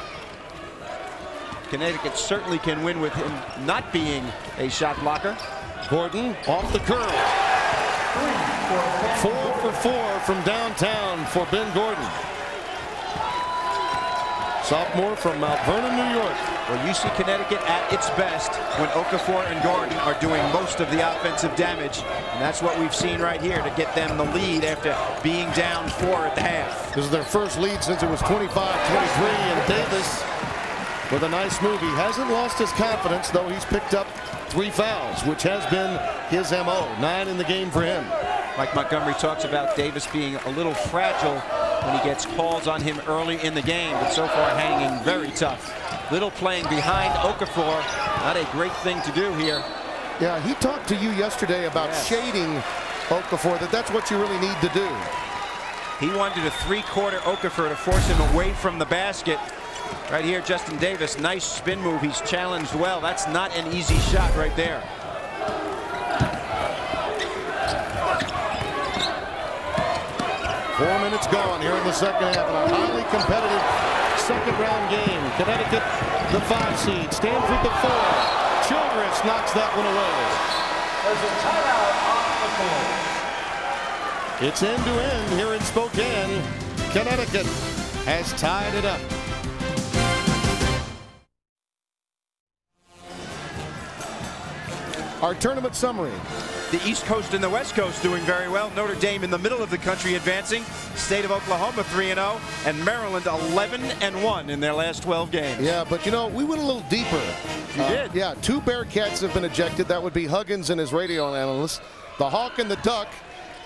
B: Connecticut certainly can win with him not being a shot blocker.
A: Gordon off the curl. 4 for 4 from downtown for Ben Gordon. Sophomore from Mount Vernon, New York.
B: Well, you see Connecticut at its best when Okafor and Gordon are doing most of the offensive damage. And that's what we've seen right here to get them the lead after being down 4 at the half.
A: This is their first lead since it was 25-23, and Davis with a nice move. He hasn't lost his confidence, though he's picked up 3 fouls, which has been his MO. 9 in the game for him.
B: Mike Montgomery talks about Davis being a little fragile when he gets calls on him early in the game, but so far hanging very tough. Little playing behind Okafor, not a great thing to do here.
A: Yeah, he talked to you yesterday about shading Okafor, that's what you really need to do.
B: He wanted a 3-quarter Okafor to force him away from the basket. Right here, Justin Davis, nice spin move. He's challenged well. That's not an easy shot right there.
A: Four minutes gone here in the second half in a highly competitive second-round game. Connecticut, the 5 seed. Stanford, the 4. Childress knocks that one away.
D: There's a timeout on the floor.
A: It's end-to-end here in Spokane. Connecticut has tied it up. Our tournament summary.
B: The East Coast and the West Coast doing very well. Notre Dame in the middle of the country advancing. State of Oklahoma 3-0, and Maryland 11-1 in their last 12 games.
A: Yeah, but you know, we went a little deeper.
B: You did.
A: Yeah, 2 Bearcats have been ejected. That would be Huggins and his radio analyst. The Hawk and the Duck,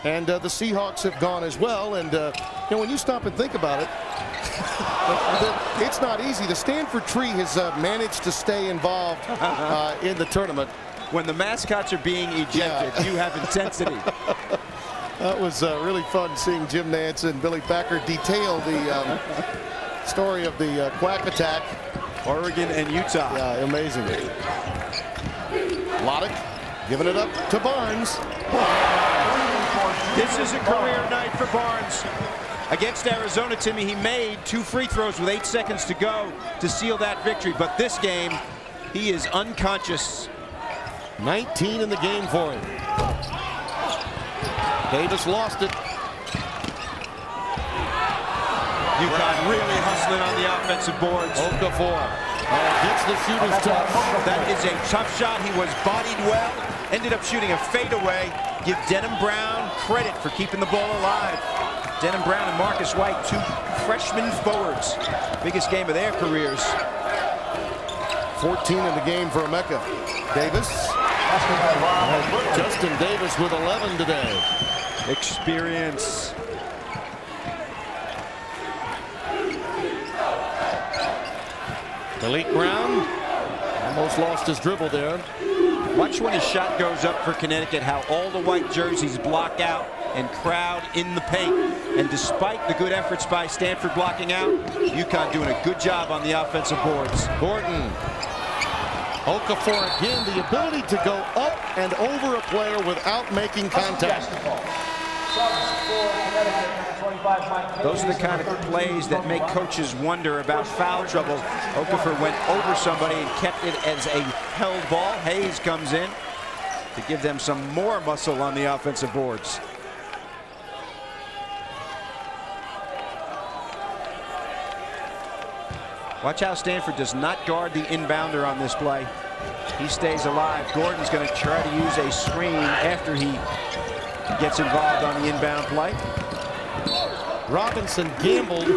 A: and the Seahawks have gone as well. And you know, when you stop and think about it, it's not easy. The Stanford Tree has managed to stay involved in the tournament.
B: When the mascots are being ejected, you have intensity.
A: That was really fun seeing Jim Nance and Billy Packer detail the story of the quack attack.
B: Oregon and Utah.
A: Yeah, amazing. Loddick giving it up to Barnes.
B: This is a career night for Barnes. Against Arizona, Timmy, he made 2 free throws with 8 seconds to go to seal that victory. But this game, he is unconscious.
A: 19 in the game for him. Davis lost it.
B: UConn really hustling on the offensive boards.
A: Okafor gets the shooter's touch.
B: That is a tough shot. He was bodied well. Ended up shooting a fadeaway. Give Denham Brown credit for keeping the ball alive. Denham Brown and Marcus White, 2 freshman forwards. Biggest game of their careers.
A: 14 in the game for Emeka. Davis. Justin Davis with 11 today.
B: Experience.
A: Malik Brown almost lost his dribble there.
B: Watch when his shot goes up for Connecticut, how all the white jerseys block out and crowd in the paint. And despite the good efforts by Stanford blocking out, UConn doing a good job on the offensive boards.
A: Gordon. Okafor again, the ability to go up and over a player without making contact.
B: Those are the kind of plays that make coaches wonder about foul trouble. Okafor went over somebody and kept it as a held ball. Hayes comes in to give them some more muscle on the offensive boards. Watch how Stanford does not guard the inbounder on this play. He stays alive. Gordon's going to try to use a screen after he gets involved on the inbound play.
A: Robinson gambled,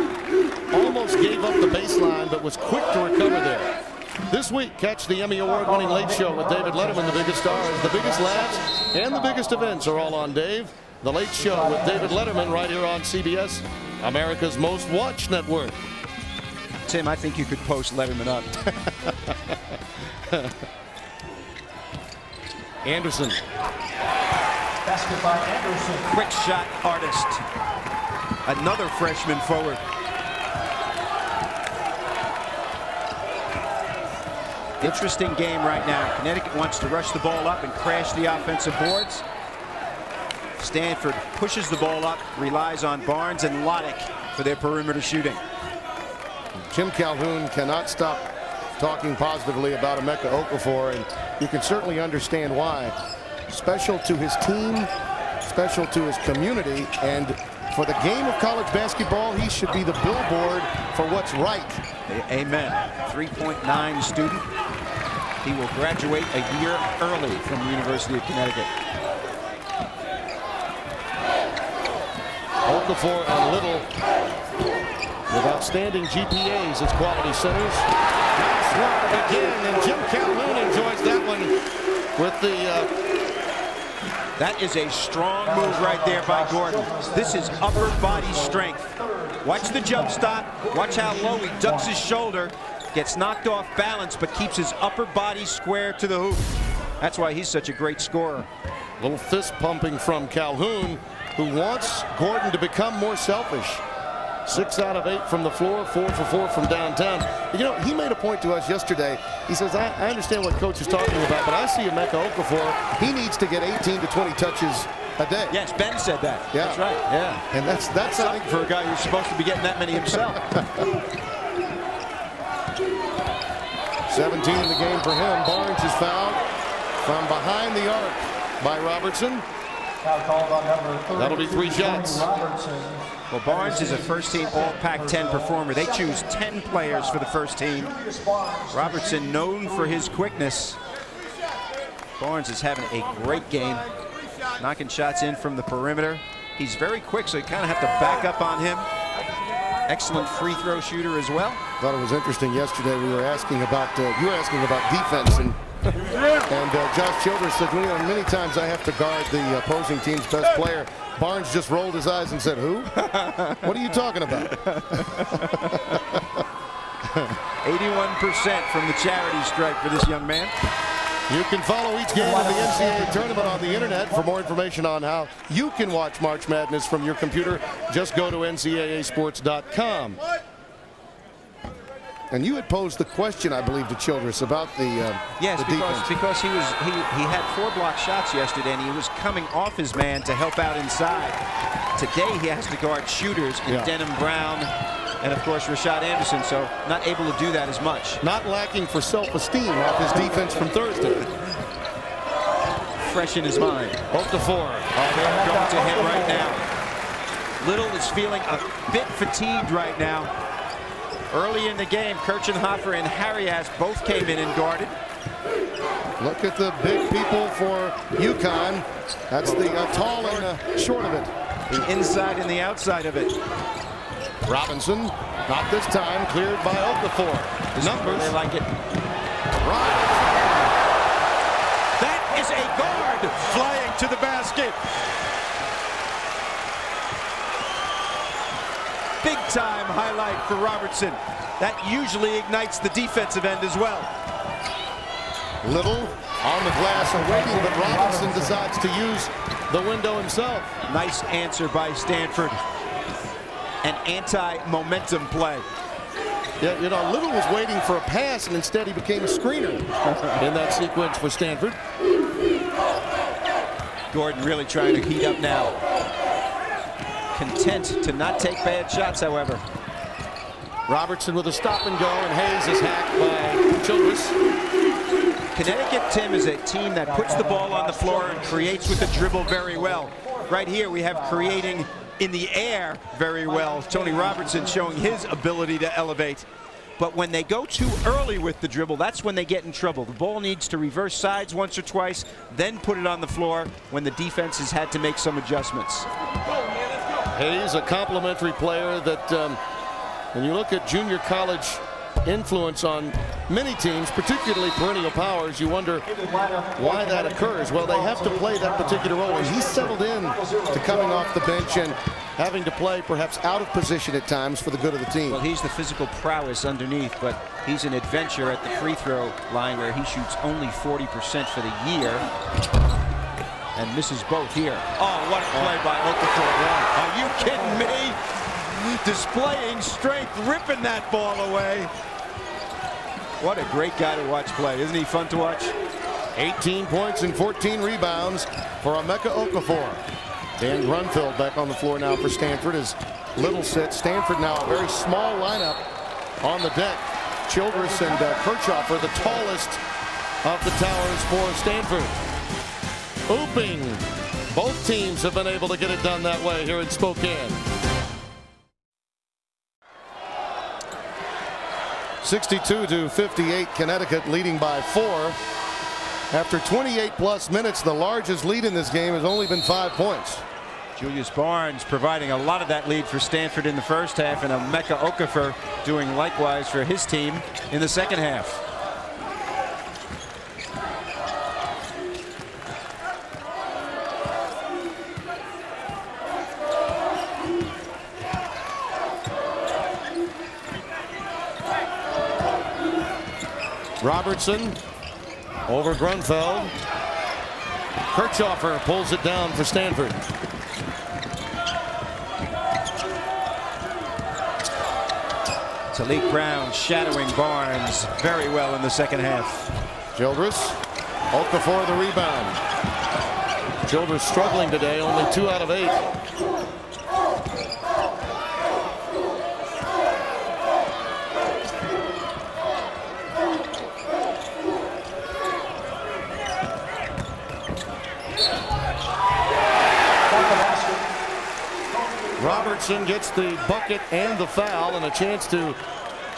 A: almost gave up the baseline, but was quick to recover there. This week, catch the Emmy Award-winning Late Show with David Letterman, the biggest stars, the biggest laughs, and the biggest events are all on Dave. The Late Show with David Letterman right here on CBS, America's most watched network.
B: Tim, I think you could post Letterman up.
A: Anderson.
D: Basket by Anderson.
B: Quick shot artist. Another freshman forward. Interesting game right now. Connecticut wants to rush the ball up and crash the offensive boards. Stanford pushes the ball up, relies on Barnes and Loddick for their perimeter shooting.
A: Jim Calhoun cannot stop talking positively about Emeka Okafor, and you can certainly understand why. Special to his team, special to his community, and for the game of college basketball, he should be the billboard for what's right.
B: Amen. 3.9 student. He will graduate a year early from the University of Connecticut.
A: Okafor and Little with outstanding GPAs as quality centers. Nice run again, and Jim Calhoun enjoys that one with the...
B: That is a strong move right there by Gordon. This is upper body strength. Watch the jump stop. Watch how low he ducks his shoulder. Gets knocked off balance, but keeps his upper body square to the hoop. That's why he's such a great scorer.
A: Little fist pumping from Calhoun, who wants Gordon to become more selfish. 6 out of 8 from the floor, 4 for 4 from downtown. You know, he made a point to us yesterday. He says, I understand what coach is talking about, but I see Emeka Okafor. He needs to get 18 to 20 touches a day.
B: Yes, Ben said that.
A: Yeah.
B: That's right. Yeah.
A: And that's
B: something for a guy who's supposed to be getting that many himself.
A: 17 in the game for him. Barnes is fouled from behind the arc by Robertson. That'll be 3 shots.
B: Well, Barnes is a first-team All-Pac-10 performer. They choose 10 players for the first team. Robertson, known for his quickness. Barnes is having a great game, knocking shots in from the perimeter. He's very quick, so you kind of have to back up on him. Excellent free throw shooter as well.
A: Thought it was interesting yesterday. We were asking about you were asking about defense, and Josh Childress said, you know, many times I have to guard the opposing team's best player. Barnes just rolled his eyes and said, who? What are you talking about?
B: 81% from the charity stripe for this young man.
A: You can follow each game of the NCAA Tournament on the internet. For more information on how you can watch March Madness from your computer, just go to ncaasports.com. And you had posed the question, I believe, to Childress about the
B: yes,
A: the defense.
B: because he had 4 block shots yesterday, and he was coming off his man to help out inside. Today he has to guard shooters in Denham Brown and, of course, Rashad Anderson, so not able to do that as much.
A: Not lacking for self-esteem off his defense from Thursday.
B: Fresh in his mind.
A: Okafor.
B: They're going to him right now. Little is feeling a bit fatigued right now. Early in the game, Kirchenhofer and Harrias both came in and guarded.
A: Look at the big people for UConn. That's the tall and the short of it.
B: The inside and the outside of it.
A: Robinson, not this time, cleared by Okafor. Numbers.
B: They like it.
A: Robinson.
B: That is a guard flying to the basket. Big time highlight for Robertson. That usually ignites the defensive end as well.
A: Little on the glass awaiting, but Robinson decides to use the window himself.
B: Nice answer by Stanford. An anti-momentum play.
A: Yeah, you know, Little was waiting for a pass, and instead he became a screener in that sequence for Stanford.
B: Gordon really trying to heat up now. Content to not take bad shots, however.
A: Robertson with a stop and go, and Hayes is hacked by Childress.
B: Connecticut, Tim, is a team that puts the ball on the floor and creates with the dribble very well. Right here we have creating in the air very well. Tony Robertson showing his ability to elevate. but when they go too early with the dribble, that's when they get in trouble. The ball needs to reverse sides once or twice, then put it on the floor when the defense has had to make some adjustments.
A: Hayes, a complimentary player that, when you look at junior college influence on many teams, particularly perennial powers, you wonder why that occurs. Well, they have to play that particular role, and he's settled in to coming off the bench and having to play perhaps out of position at times for the good of the team.
B: Well, he's the physical prowess underneath, but he's an adventure at the free throw line where he shoots only 40% for the year and misses both here. Oh, what a play by Okafor. Are you kidding me? Displaying strength, ripping that ball away. What a great guy to watch play. Isn't he fun to watch?
A: 18 points and 14 rebounds for Emeka Okafor. Dan Grunfeld back on the floor now for Stanford as Little sits. Stanford now a very small lineup on the deck. Childress and Kirchhoff are the tallest of the towers for Stanford. Ooping. Both teams have been able to get it done that way here in Spokane. 62-58, Connecticut leading by 4. After 28+ minutes, the largest lead in this game has only been 5 points.
B: Julius Barnes providing a lot of that lead for Stanford in the first half, and Emeka Okafor doing likewise for his team in the second half.
A: Robertson over Grunfeld. Kirchhoff pulls it down for Stanford.
B: Talik Brown shadowing Barnes very well in the second half.
A: Childress, Okafor the rebound. Childress struggling today, only 2 out of 8. Robertson gets the bucket and the foul and a chance to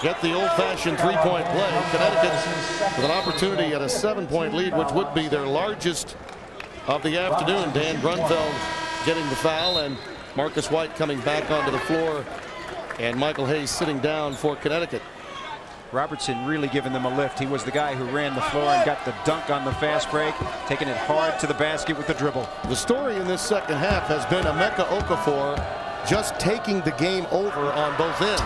A: get the old-fashioned three-point play. Connecticut with an opportunity at a 7-point lead, which would be their largest of the afternoon. Dan Grunfeld getting the foul, and Marcus White coming back onto the floor, and Michael Hayes sitting down for Connecticut.
B: Robertson really giving them a lift. He was the guy who ran the floor and got the dunk on the fast break, taking it hard to the basket with the dribble.
A: The story in this second half has been Emeka Okafor just taking the game over on both ends.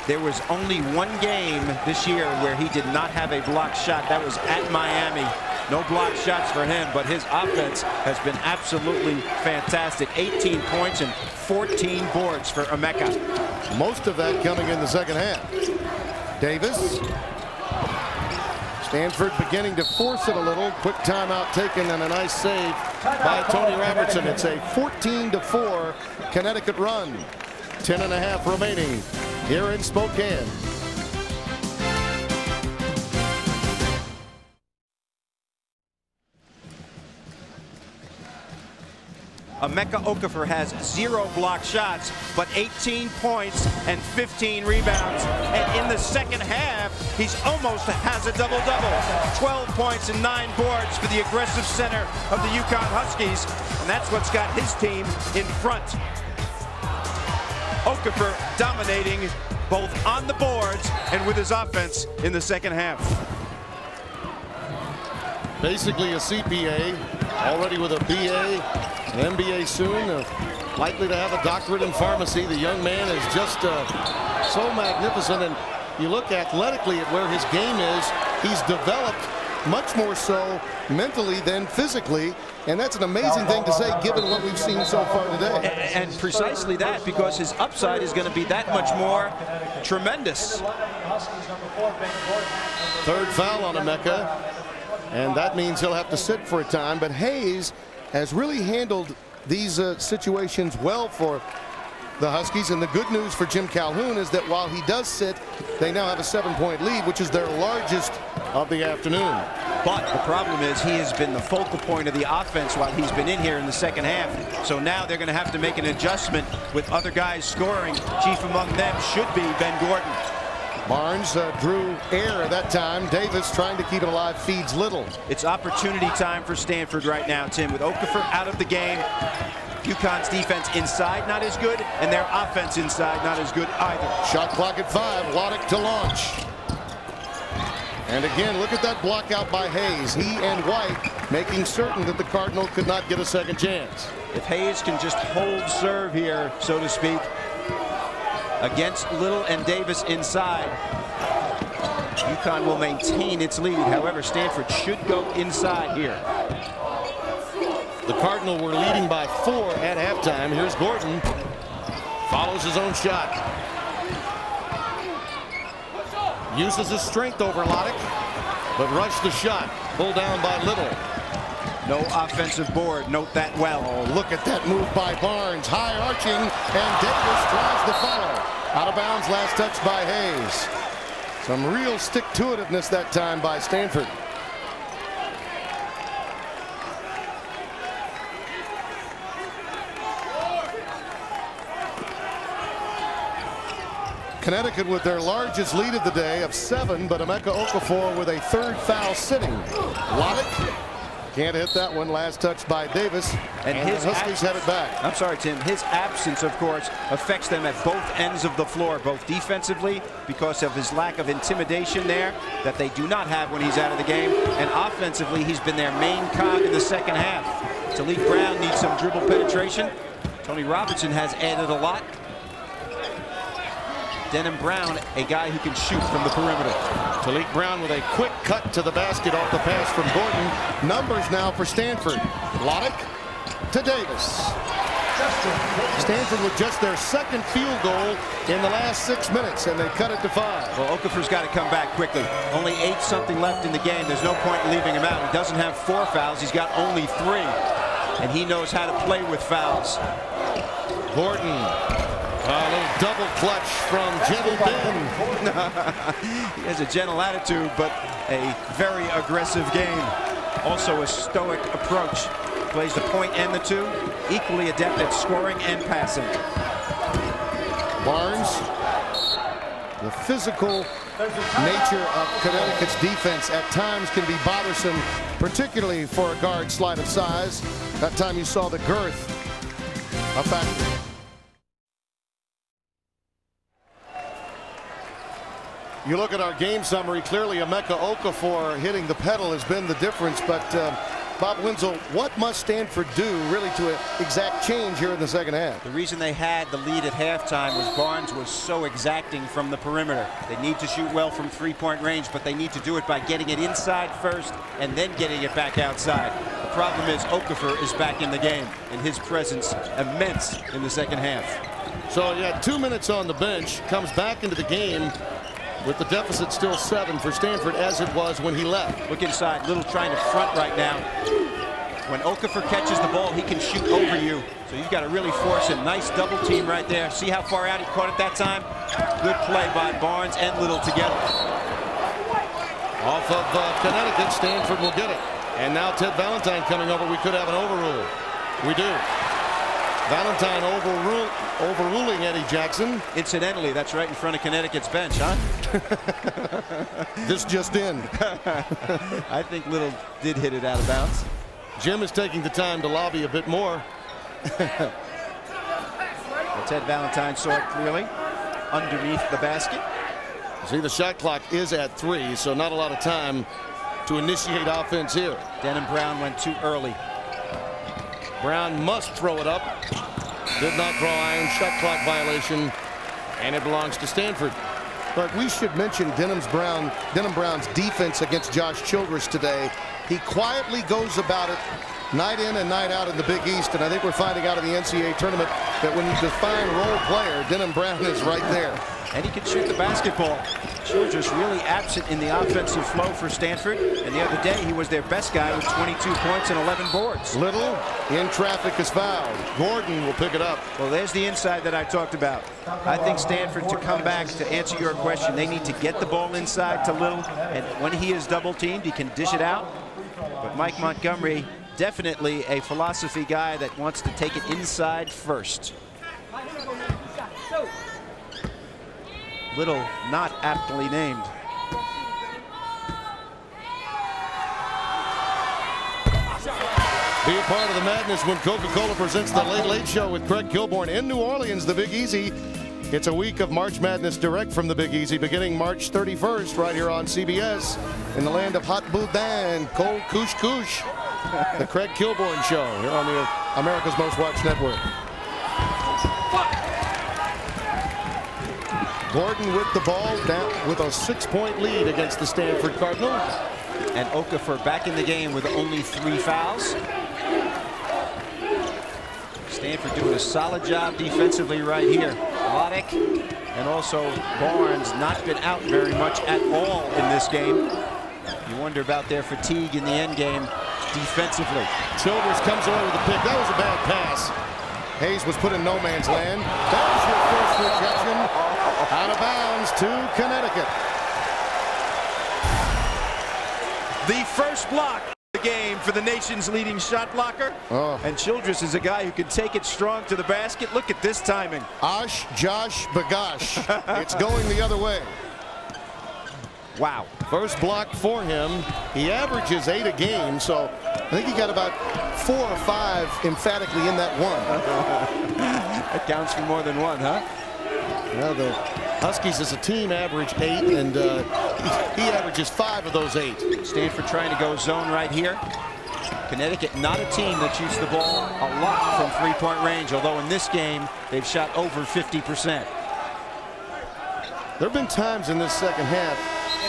B: There was only one game this year where he did not have a blocked shot. That was at Miami. No blocked shots for him, but his offense has been absolutely fantastic. 18 points and 14 boards for Emeka.
A: Most of that coming in the second half. Davis. Stanford beginning to force it a little. Quick timeout taken and a nice save by Tony Robertson. It's a 14-4 Connecticut run. 10.5 remaining here in Spokane.
B: Emeka Okafor has 0 blocked shots, but 18 points and 15 rebounds. And in the second half, he's almost has a double-double. 12 points and 9 boards for the aggressive center of the UConn Huskies. And that's what's got his team in front. Okafor dominating both on the boards and with his offense in the second half.
A: Basically a CPA, already with a BA, an MBA soon, likely to have a doctorate in pharmacy. The young man is just so magnificent, and you look athletically at where his game is, he's developed much more so mentally than physically, and that's an amazing thing to say given what we've seen so far today.
B: And precisely that, because his upside is going to be that much more tremendous.
A: Third foul on Emeka, and that means he'll have to sit for a time, but Hayes has really handled these situations well for the Huskies, and the good news for Jim Calhoun is that while he does sit, they now have a 7-point lead, which is their largest of the afternoon.
B: But the problem is he has been the focal point of the offense while he's been in here in the second half. So now they're going to have to make an adjustment with other guys scoring. Chief among them should be Ben Gordon.
A: Barnes drew air that time. Davis trying to keep it alive feeds Little.
B: It's opportunity time for Stanford right now, Tim, with Okafor out of the game. UConn's defense inside not as good, and their offense inside not as good either.
A: Shot clock at 5. Loddick to launch. And again, look at that block out by Hayes. He and White making certain that the Cardinal could not get a second chance.
B: If Hayes can just hold serve here, so to speak, against Little and Davis inside, UConn will maintain its lead. However, Stanford should go inside here.
A: The Cardinal were leading by 4 at halftime. Here's Gordon. Follows his own shot. Uses his strength over Loddick, but rushed the shot. Pulled down by Little.
B: No offensive board. Note that well.
A: Oh, look at that move by Barnes. High arching, and Davis tries the follow. Out of bounds, last touch by Hayes. Some real stick-to-itiveness that time by Stanford. Connecticut with their largest lead of the day of 7, but Emeka Okafor with a 3rd foul sitting. Loddick can't hit that one. Last touch by Davis, and his Huskies have it back.
B: I'm sorry, Tim. His absence, of course, affects them at both ends of the floor, both defensively because of his lack of intimidation there that they do not have when he's out of the game, and offensively he's been their main cog in the second half. Talik Brown needs some dribble penetration. Tony Robinson has added a lot. Denham Brown, a guy who can shoot from the perimeter.
A: Talik Brown with a quick cut to the basket off the pass from Gordon. Numbers now for Stanford. Loddick to Davis. Stanford with just their 2nd field goal in the last 6 minutes, and they cut it to 5.
B: Well, Okafor's got to come back quickly. Only 8-something left in the game. There's no point in leaving him out. He doesn't have 4 fouls. He's got only 3, and he knows how to play with fouls.
A: Gordon. A little double clutch from Gentle Ben.
B: He has a gentle attitude, but a very aggressive game. Also a stoic approach. Plays the point and the 2. Equally adept at scoring and passing.
A: Barnes. The physical nature of Connecticut's defense at times can be bothersome, particularly for a guard slight of size. That time you saw the girth a factor. You look at our game summary, clearly Emeka Okafor hitting the pedal has been the difference, but Bob Wenzel, what must Stanford do really to exact change here in the second half?
B: The reason they had the lead at halftime was Barnes was so exacting from the perimeter. They need to shoot well from 3-point range, but they need to do it by getting it inside first and then getting it back outside. The problem is Okafor is back in the game, and his presence immense in the second half.
A: So you had 2 minutes on the bench, comes back into the game with the deficit still 7 for Stanford as it was when he left.
B: Look inside. Little trying to front right now. When Okafor catches the ball, he can shoot over you. So you've got to really force him. Nice double team right there. See how far out he caught it that time? Good play by Barnes and Little together.
A: Off of Connecticut, Stanford will get it. And now Ted Valentine coming over. We could have an overrule. We do. Valentine overruling Eddie Jackson.
B: Incidentally, that's right in front of Connecticut's bench, huh?
A: This just in.
B: I think Little did hit it out of bounds.
A: Jim is taking the time to lobby a bit more.
B: Ted Valentine saw it clearly underneath the basket.
A: See, the shot clock is at 3, so not a lot of time to initiate offense here.
B: Denham Brown went too early.
A: Brown must throw it up. Did not draw iron. Shot clock violation, and it belongs to Stanford. But we should mention Denham Brown's defense against Josh Childress today. He quietly goes about it night in and night out in the Big East, and I think we're finding out in the NCAA tournament that when you define role player, Denham Brown is right there.
B: And he can shoot the basketball. Childress really absent in the offensive flow for Stanford, and the other day he was their best guy with 22 points and 11 boards.
A: Little in traffic is fouled. Gordon will pick it up.
B: Well, there's the inside that I talked about. I think Stanford, to come back to answer your question, they need to get the ball inside to Little, and when he is double teamed, he can dish it out. But Mike Montgomery, definitely a philosophy guy that wants to take it inside first. Little, not aptly named.
A: Be a part of the madness when Coca-Cola presents the Late Late Show with Craig Kilborn in New Orleans, the Big Easy. It's a week of March Madness direct from the Big Easy, beginning March 31st right here on CBS in the land of hot boudin, cold couscous. The Craig Kilborn Show here on the America's Most Watched Network. Gordon with the ball down with a 6-point lead against the Stanford Cardinal.
B: And Okafor back in the game with only 3 fouls. Stanford doing a solid job defensively right here. Loddick and also Barnes not been out very much at all in this game. You wonder about their fatigue in the end game defensively.
A: Childress comes away with a pick. That was a bad pass. Hayes was put in no man's land. There's your first rejection. Out of bounds to Connecticut.
B: The first block of the game for the nation's leading shot blocker. And Childress is a guy who can take it strong to the basket. Look at this timing.
A: Josh, bagosh. It's going the other way.
B: Wow.
A: First block for him. He averages 8 a game, so I think he got about 4 or 5 emphatically in that one.
B: That counts for more than one, huh?
A: Well, the Huskies as a team average 8, and he averages 5 of those 8.
B: Stanford trying to go zone right here. Connecticut not a team that shoots the ball a lot from 3-point range, although in this game they've shot over 50%.
A: There have been times in this second half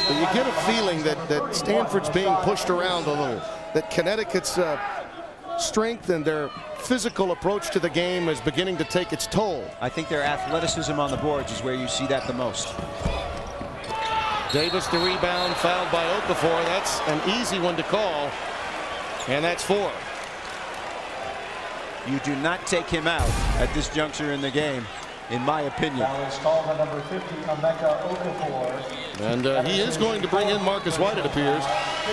A: that you get a feeling that Stanford's being pushed around a little, that Connecticut's strength and their physical approach to the game is beginning to take its toll.
B: I think their athleticism on the boards is where you see that the most.
A: Davis the rebound, fouled by Okafor. That's an easy one to call, and that's 4.
B: You do not take him out at this juncture in the game, in my opinion.
D: Now it's called by number 50, Emeka Okafor.
A: And he is going to bring in Marcus White, it appears,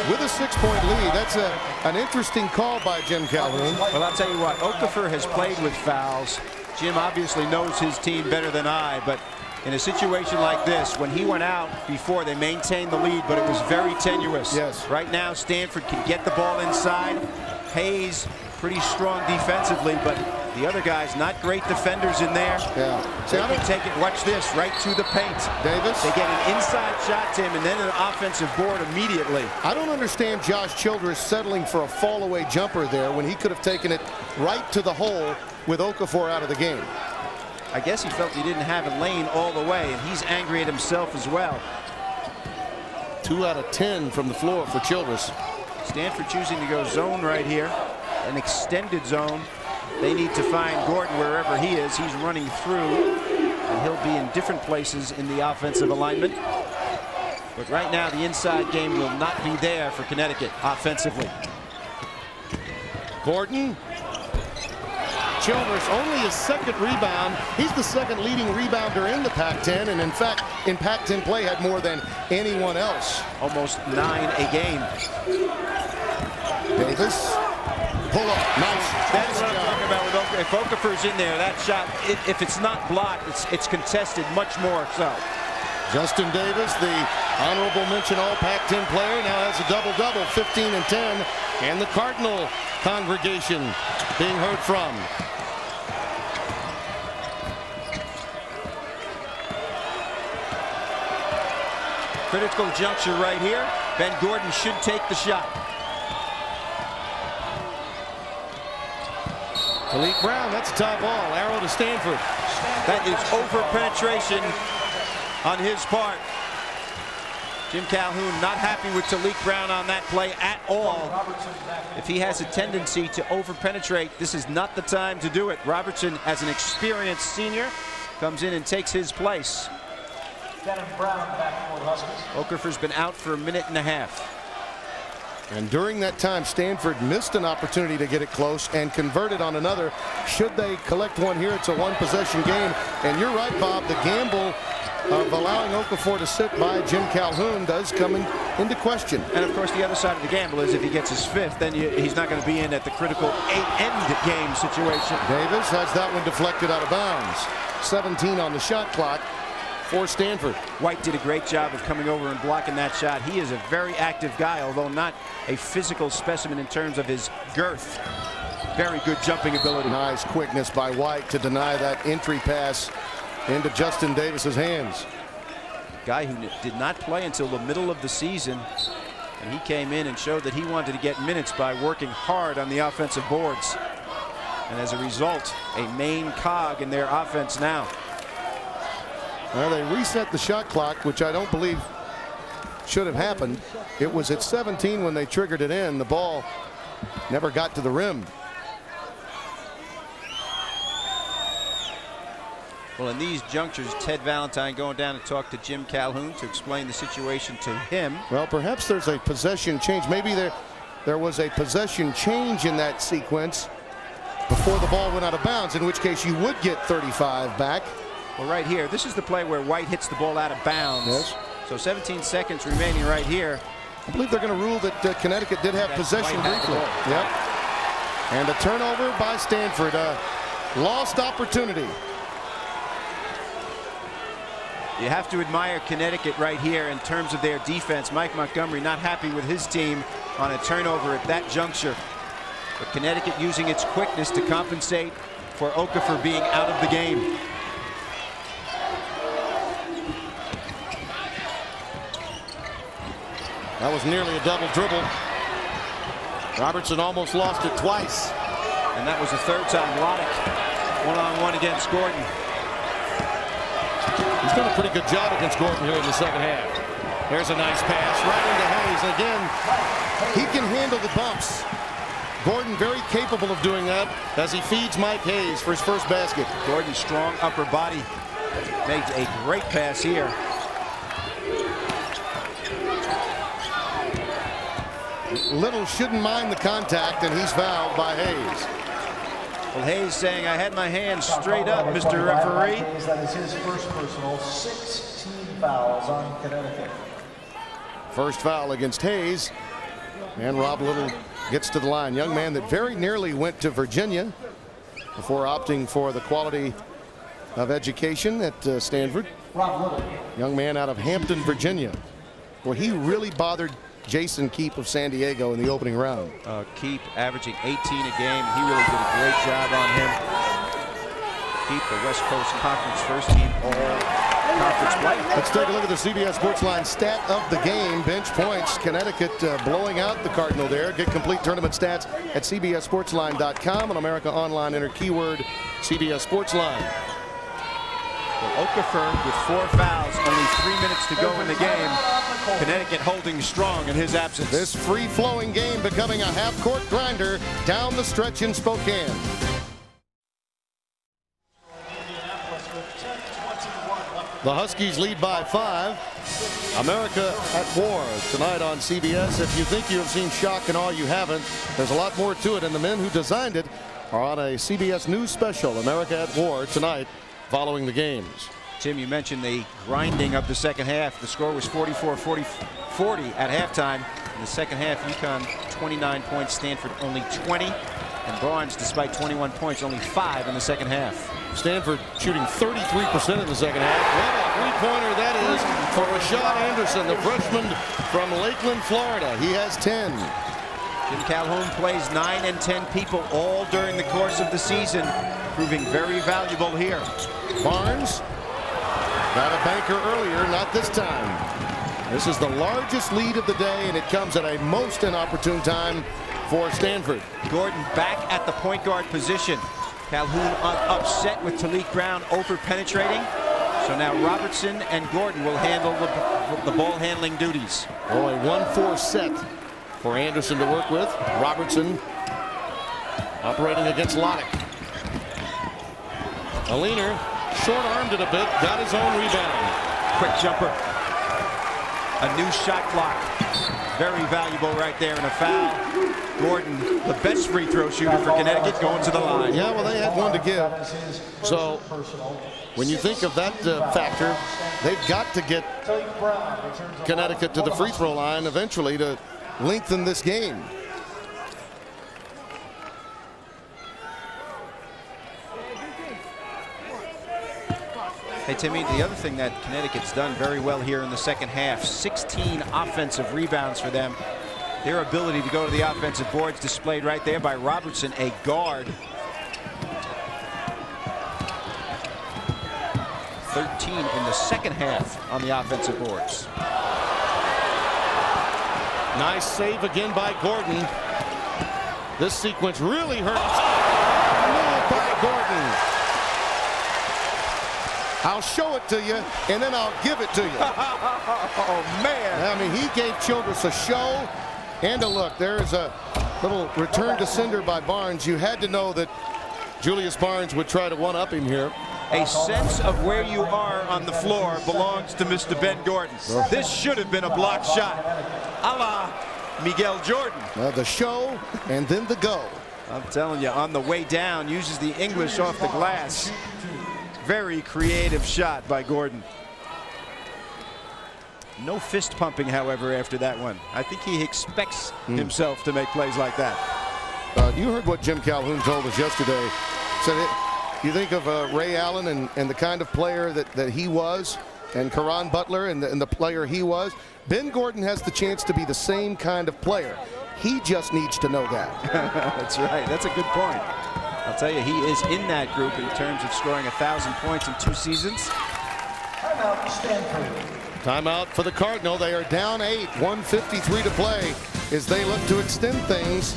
A: with a 6-point lead. That's an interesting call by Jim Calhoun.
B: Well, I'll tell you what, Okafor has played with fouls. Jim obviously knows his team better than I, but in a situation like this, when he went out before, they maintained the lead, but it was very tenuous.
A: Yes.
B: Right now, Stanford can get the ball inside. Hayes, pretty strong defensively, but the other guys, not great defenders in there.
A: Yeah.
B: They can take it, watch this, right to the paint.
A: Davis.
B: They get an inside shot to him and then an offensive board immediately.
A: I don't understand Josh Childress settling for a fall-away jumper there when he could have taken it right to the hole with Okafor out of the game.
B: I guess he felt he didn't have a lane all the way, and he's angry at himself as well.
A: 2 out of 10 from the floor for Childress.
B: Stanford choosing to go zone right here, an extended zone. They need to find Gordon wherever he is. He's running through, and he'll be in different places in the offensive alignment. But right now, the inside game will not be there for Connecticut offensively.
A: Gordon. Childress only his 2nd rebound. He's the 2nd leading rebounder in the Pac-10, and in fact, in Pac-10 play had more than anyone else.
B: Almost 9 a game.
A: Davis. Pull up. Nice.
B: That's what I'm talking about with Okafor. If Okafor's in there, that shot, if it's not blocked, it's contested much more so.
A: Justin Davis, the honorable mention all Pac-10 player, now has a double-double, 15 and 10, and the Cardinal congregation being heard from.
B: Critical juncture right here. Ben Gordon should take the shot.
A: Malik Brown, that's a tie ball. Arrow to Stanford.
B: That is over penetration on his part. Jim Calhoun not happy with Malik Brown on that play at all. If he has a tendency to over penetrate, this is not the time to do it. Robertson, as an experienced senior, comes in and takes his place.
D: Denham Brown back for the Huskies.
B: Okafor's been out for a minute and a half.
A: And during that time, Stanford missed an opportunity to get it close and converted on another. Should they collect one here, it's a one-possession game. And you're right, Bob, the gamble of allowing Okafor to sit by Jim Calhoun does come into question.
B: And of course, the other side of the gamble is if he gets his fifth, then he's not going to be in at the critical end game situation.
A: Davis has that one deflected out of bounds. 17 on the shot clock for Stanford.
B: White did a great job of coming over and blocking that shot. He is a very active guy, although not a physical specimen in terms of his girth. Very good jumping ability.
A: Nice quickness by White to deny that entry pass into Justin Davis's hands.
B: Guy who did not play until the middle of the season, and he came in and showed that he wanted to get minutes by working hard on the offensive boards. And as a result, a main cog in their offense now.
A: Well, they reset the shot clock, which I don't believe should have happened. It was at 17 when they triggered it in. The ball never got to the rim.
B: Well, in these junctures, Ted Valentine going down to talk to Jim Calhoun to explain the situation to him.
A: Well, perhaps there's a possession change. Maybe there was a possession change in that sequence before the ball went out of bounds, in which case you would get 35 back.
B: Well, right here, this is the play where White hits the ball out of bounds.
A: Yes.
B: So 17 seconds remaining right here.
A: I believe they're going to rule that Connecticut did have possession briefly. Yep. And a turnover by Stanford. A lost opportunity.
B: You have to admire Connecticut right here in terms of their defense. Mike Montgomery not happy with his team on a turnover at that juncture. But Connecticut using its quickness to compensate for Okafor being out of the game.
A: That was nearly a double dribble. Robertson almost lost it twice.
B: And that was the third time. Loddick one-on-one against Gordon.
A: He's done a pretty good job against Gordon here in the second half. There's a nice pass right into Hayes. Again, he can handle the bumps. Gordon very capable of doing that as he feeds Mike Hayes for his first basket.
B: Gordon's strong upper body made a great pass here.
A: Little shouldn't mind the contact, and he's fouled by Hayes.
B: Well, Hayes saying, I had my hands straight up, Mr. Referee.
D: That is his first personal. 16 fouls on Connecticut.
A: First foul against Hayes. And Rob Little gets to the line. Young man that very nearly went to Virginia before opting for the quality of education at Stanford.
D: Rob Little.
A: Young man out of Hampton, Virginia. Well, he really bothered Jason Keep of San Diego in the opening round.
B: Keep averaging 18 a game. He really did a great job on him. Keep the West Coast Conference first team all-conference play.
A: Let's take a look at the CBS Sportsline stat of the game. Bench points. Connecticut blowing out the Cardinal there. Get complete tournament stats at cbssportsline.com. On America Online, enter keyword CBS Sportsline.
B: Well, Okafor with 4 fouls, only 3 minutes to go in the game. Connecticut holding strong in his absence.
A: This free-flowing game becoming a half-court grinder down the stretch in Spokane. The Huskies lead by 5. America at war tonight on CBS. If you think you have seen shock and awe, you haven't. There's a lot more to it, and the men who designed it are on a CBS News special, America at War, tonight following the games.
B: Tim, you mentioned the grinding of the second half. The score was 44-40 at halftime. In the second half, UConn 29 points, Stanford only 20. And Barnes, despite 21 points, only 5 in the second half.
A: Stanford shooting 33% in the second half. What a three-pointer that is for Rashad Anderson, the freshman from Lakeland, Florida. He has 10.
B: Jim Calhoun plays 9 and 10 people all during the course of the season, proving very valuable here.
A: Barnes got a banker earlier, not this time. This is the largest lead of the day, and it comes at a most inopportune time for Stanford.
B: Gordon back at the point guard position. Calhoun upset with Talik Brown over-penetrating. So now Robertson and Gordon will handle the ball handling duties.
A: Oh, a 1-4 set for Anderson to work with. Robertson operating against Loddick. A leaner, short-armed it a bit, got his own rebound.
B: quick jumper. A new shot clock. Very valuable right there, and a foul. Gordon, the best free throw shooter for Connecticut, going to the line.
A: Yeah, well, they had one to give. So when you think of that factor, they've got to get Connecticut to the free throw line eventually to lengthen this game.
B: Hey, Timmy, the other thing that Connecticut's done very well here in the second half, 16 offensive rebounds for them. Their ability to go to the offensive boards displayed right there by Robertson, a guard. 13 in the second half on the offensive boards.
A: Nice save again by Gordon. This sequence really hurts. Move by Gordon. I'll show it to you, and then I'll give it to you.
B: Oh, man.
A: I mean, he gave Childress a show and a look. There's a little return to sender by Barnes. You had to know that Julius Barnes would try to one-up him here.
B: A sense of where you are on the floor belongs to Mr. Ben Gordon. This should have been a block shot, a la Miguel Jordan.
A: The show and then the go.
B: I'm telling you, on the way down, uses the English off the glass. Very creative shot by Gordon. No fist pumping, however, after that one. I think he expects himself to make plays like that.
A: You heard what Jim Calhoun told us yesterday. Said you think of Ray Allen and the kind of player that he was, and Caron Butler and the player he was. Ben Gordon has the chance to be the same kind of player. He just needs to know that.
B: That's right. That's a good point. I'll tell you, he is in that group in terms of scoring 1,000 points in 2 seasons.
D: Timeout, Stanford.
A: Timeout for the Cardinal. They are down 8, 1:53 to play as they look to extend things.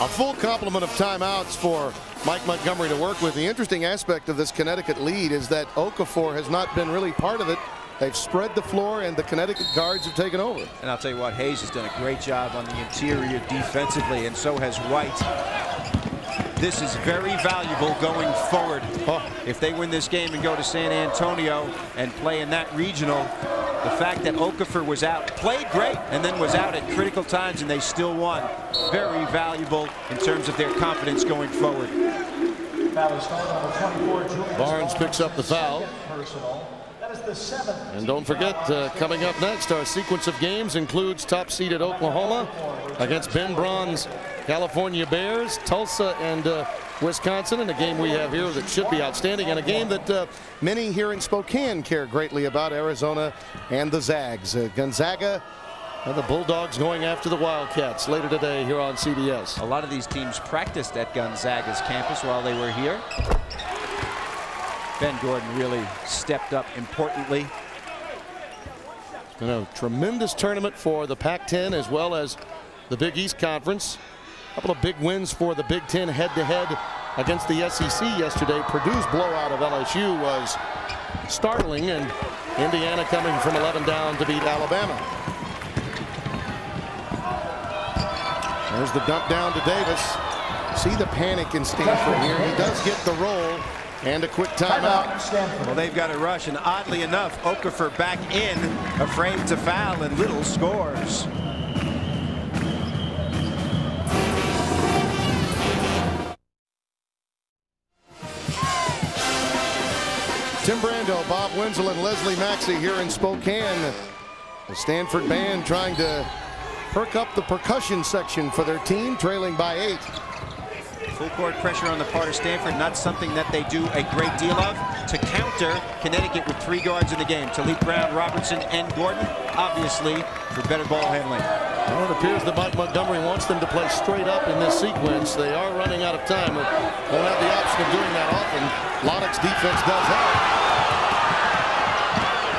A: A full complement of timeouts for Mike Montgomery to work with. The interesting aspect of this Connecticut lead is that Okafor has not been really part of it. They've spread the floor, and the Connecticut guards have taken over.
B: And I'll tell you what, Hayes has done a great job on the interior defensively, and so has White. This is very valuable going forward. If they win this game and go to San Antonio and play in that regional, the fact that Okafor was out, played great, and then was out at critical times, and they still won. Very valuable in terms of their confidence going forward.
A: Barnes picks up the foul. And don't forget, coming up next, our sequence of games includes top-seeded Oklahoma against Ben Braun's California Bears, Tulsa and Wisconsin, and a game we have here that should be outstanding, and a game that many here in Spokane care greatly about, Arizona and the Zags. Gonzaga and the Bulldogs going after the Wildcats later today here on CBS.
B: A lot of these teams practiced at Gonzaga's campus while they were here. Ben Gordon really stepped up importantly.
A: A tremendous tournament for the Pac-10 as well as the Big East Conference. A couple of big wins for the Big Ten head-to-head against the SEC yesterday. Purdue's blowout of LSU was startling, and Indiana coming from 11 down to beat Alabama. There's the dump down to Davis. See the panic in Stanford here. He does get the roll. And a quick timeout.
B: Well, they've got a rush, and oddly enough, Okafor back in, afraid to foul, and Little scores.
A: Tim Brando, Bob Wenzel, and Leslie Maxey here in Spokane. The Stanford band trying to perk up the percussion section for their team, trailing by 8.
B: Full court pressure on the part of Stanford, not something that they do a great deal of. To counter, Connecticut with 3 guards in the game. Talib Brown, Robertson, and Gordon, obviously, for better ball handling.
A: Well, it appears that Mike Montgomery wants them to play straight up in this sequence. They are running out of time. Won't have the option of doing that often. Loddick's defense does help.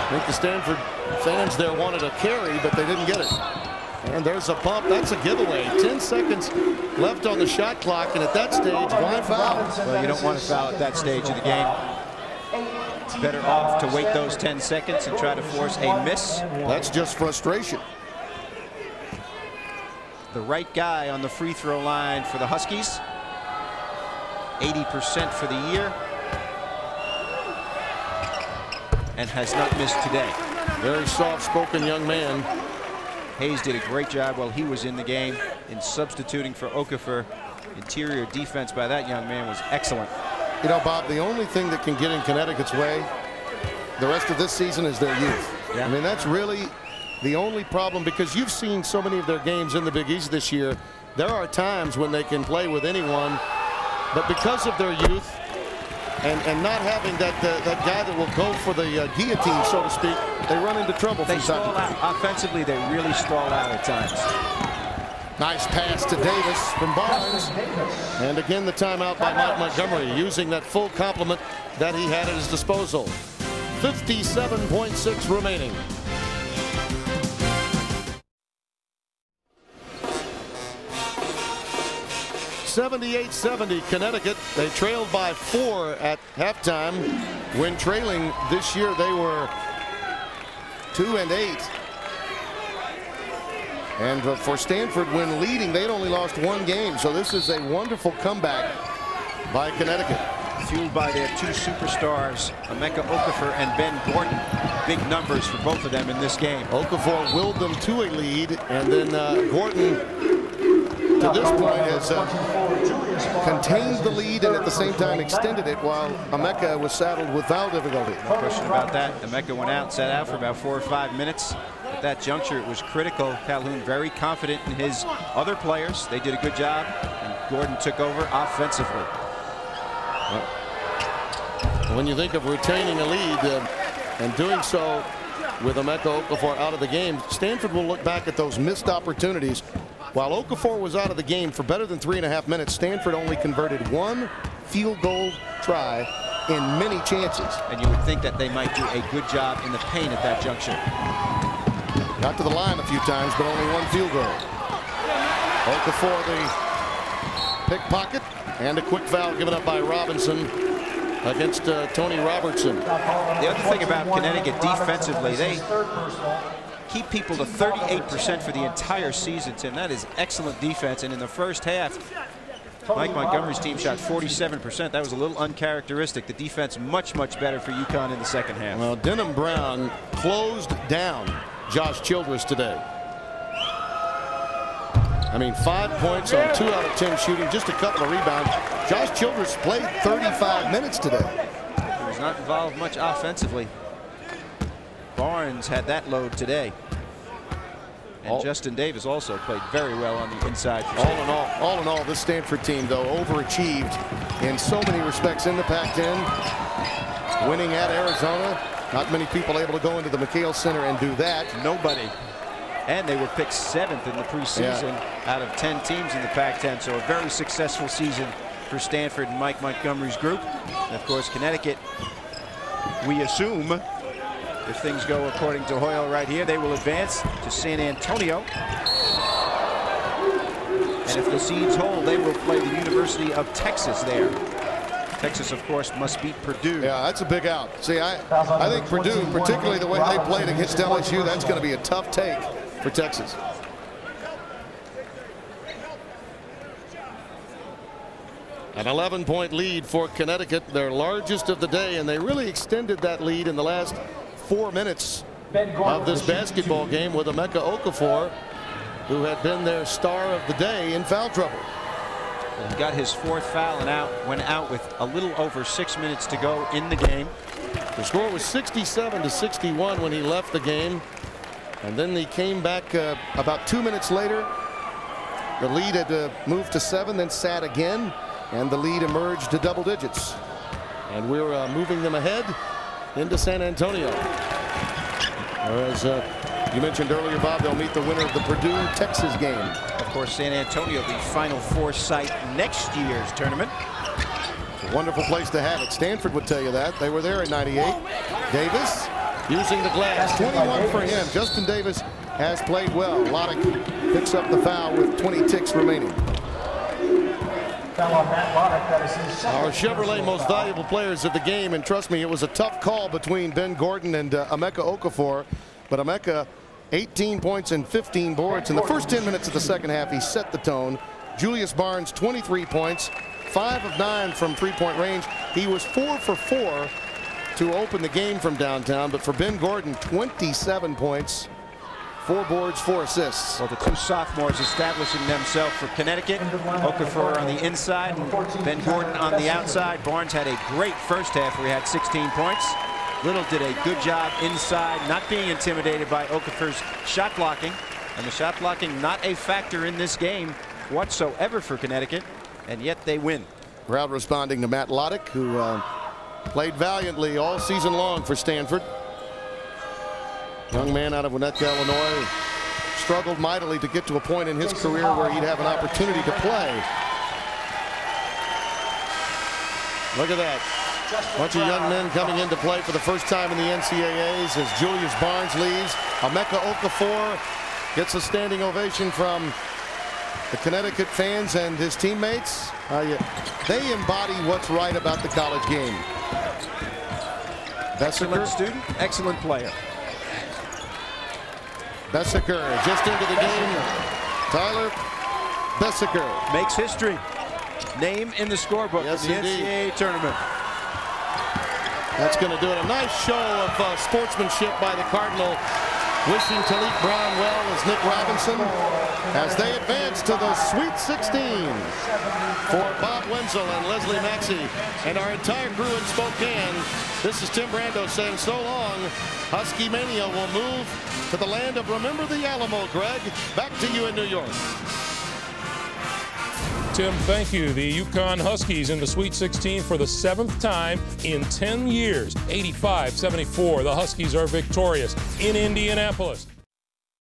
A: I think the Stanford fans there wanted a carry, but they didn't get it. And there's a bump. That's a giveaway. 10 seconds left on the shot clock, and at that stage, why foul?
B: Well, you don't want to foul at that stage of the game. It's better off to wait those 10 seconds and try to force a miss.
A: That's just frustration.
B: the right guy on the free throw line for the Huskies. 80% for the year. And has not missed today.
A: Very soft-spoken young man.
B: Hayes did a great job while he was in the game in substituting for Okafor. Interior defense by that young man was excellent.
A: You know, Bob, the only thing that can get in Connecticut's way the rest of this season is their youth.
B: Yeah.
A: I mean, that's really the only problem, because you've seen so many of their games in the Big East this year. There are times when they can play with anyone, but because of their youth and not having that guy that will go for the guillotine, so to speak, they run into trouble.
B: They stall out. Offensively, they really stall out at times.
A: Nice pass to Davis from Barnes. And again, the timeout by Mike Montgomery, using that full complement that he had at his disposal. 57.6 remaining. (78-70) Connecticut. They trailed by 4 at halftime. When trailing this year, they were 2-8. And for Stanford, when leading, they'd only lost 1 game. So this is a wonderful comeback by Connecticut.
B: Fueled by their 2 superstars, Emeka Okafor and Ben Gordon. Big numbers for both of them in this game.
A: Okafor willed them to a lead, and then Gordon, to this point, has contained the lead and at the same time extended it, while Emeka was saddled with foul difficulty.
B: No question about that. Emeka went out, sat out for about 4 or 5 minutes. At that juncture, it was critical. Calhoun very confident in his other players. They did a good job, and Gordon took over offensively.
A: When you think of retaining a lead and doing so with Emeka Okafor out of the game, Stanford will look back at those missed opportunities. While Okafor was out of the game for better than 3.5 minutes, Stanford only converted 1 field goal try in many chances.
B: And you would think that they might do a good job in the paint at that juncture.
A: Got to the line a few times, but only 1 field goal. Okafor the pickpocket, and a quick foul given up by Robinson against Tony Robertson.
B: The other thing about Connecticut defensively, they keep people to 38% for the entire season, Tim. That is excellent defense. And in the first half, Mike Montgomery's team shot 47%. That was a little uncharacteristic. The defense much, much better for UConn in the second half.
A: Well, Denham Brown closed down Josh Childress today. I mean, 5 points on 2 out of 10 shooting, just a couple of rebounds. Josh Childress played 35 minutes today.
B: He was not involved much offensively. Barnes had that load today. And Justin Davis also played very well on the inside.
A: All in all, this Stanford team, though, overachieved in so many respects in the Pac-10. Winning at Arizona. Not many people able to go into the McHale Center and do that.
B: Nobody. And they were picked 7th in the preseason out of 10 teams in the Pac-10. So a very successful season for Stanford and Mike Montgomery's group. And of course, Connecticut, we assume, if things go according to Hoyle right here, they will advance to San Antonio. And if the seeds hold, they will play the University of Texas there. Texas, of course, must beat Purdue.
A: Yeah, that's a big out. See, I think Purdue, particularly the way they played against LSU, that's going to be a tough take for Texas. An 11-point lead for Connecticut, their largest of the day, and they really extended that lead in the last 4 minutes of this basketball game with Emeka Okafor, who had been their star of the day, in foul trouble.
B: He got his 4th foul and went out with a little over 6 minutes to go in the game.
A: The score was 67-61 when he left the game, and then he came back about 2 minutes later. The lead had moved to 7, then sat again, and the lead emerged to double digits. And we're moving them ahead into San Antonio. Whereas you mentioned earlier, Bob, they'll meet the winner of the Purdue-Texas game.
B: Of course, San Antonio, the Final Four site next year's tournament.
A: It's a wonderful place to have it. Stanford would tell you that. They were there in '98. Davis using the glass. 21 for him. Justin Davis has played well. Loddick picks up the foul with 20 ticks remaining. Our Chevrolet most valuable players of the game, and trust me, it was a tough call between Ben Gordon and Emeka Okafor, but Emeka 18 points and 15 boards. In the first 10 minutes of the second half, he set the tone. Julius Barnes, 23 points, 5 of 9 from three-point range. He was 4 for 4 to open the game from downtown, but for Ben Gordon, 27 points, 4 boards, 4 assists.
B: Well, the two sophomores establishing themselves for Connecticut. Okafor on the inside and Ben Gordon on the outside. Barnes had a great first half where he had 16 points. Little did a good job inside, not being intimidated by Okafor's shot blocking. And the shot blocking not a factor in this game whatsoever for Connecticut, and yet they win.
A: Crowd responding to Matt Loddick, who played valiantly all season long for Stanford. Young man out of Winnetka, Illinois, struggled mightily to get to a point in his career where he'd have an opportunity to play. Look at that. Bunch of young men coming into play for the first time in the NCAAs as Julius Barnes leaves. Emeka Okafor gets a standing ovation from the Connecticut fans and his teammates. They embody what's right about the college game.
B: Excellent student, excellent player.
A: Bessaker just into the game. Tyler Bessaker
B: makes history. Name in the scorebook in the NCAA tournament.
A: That's going to do it. A nice show of sportsmanship by the Cardinal. Wishing Talik Brown well as Nick Robinson as they advance to the Sweet 16. For Bob Wenzel and Leslie Maxey and our entire crew in Spokane, this is Tim Brando saying so long. Husky Mania will move to the land of Remember the Alamo, Greg. Back to you in New York.
G: Tim, thank you. The UConn Huskies in the Sweet 16 for the 7th time in 10 years. 85-74. The Huskies are victorious in Indianapolis.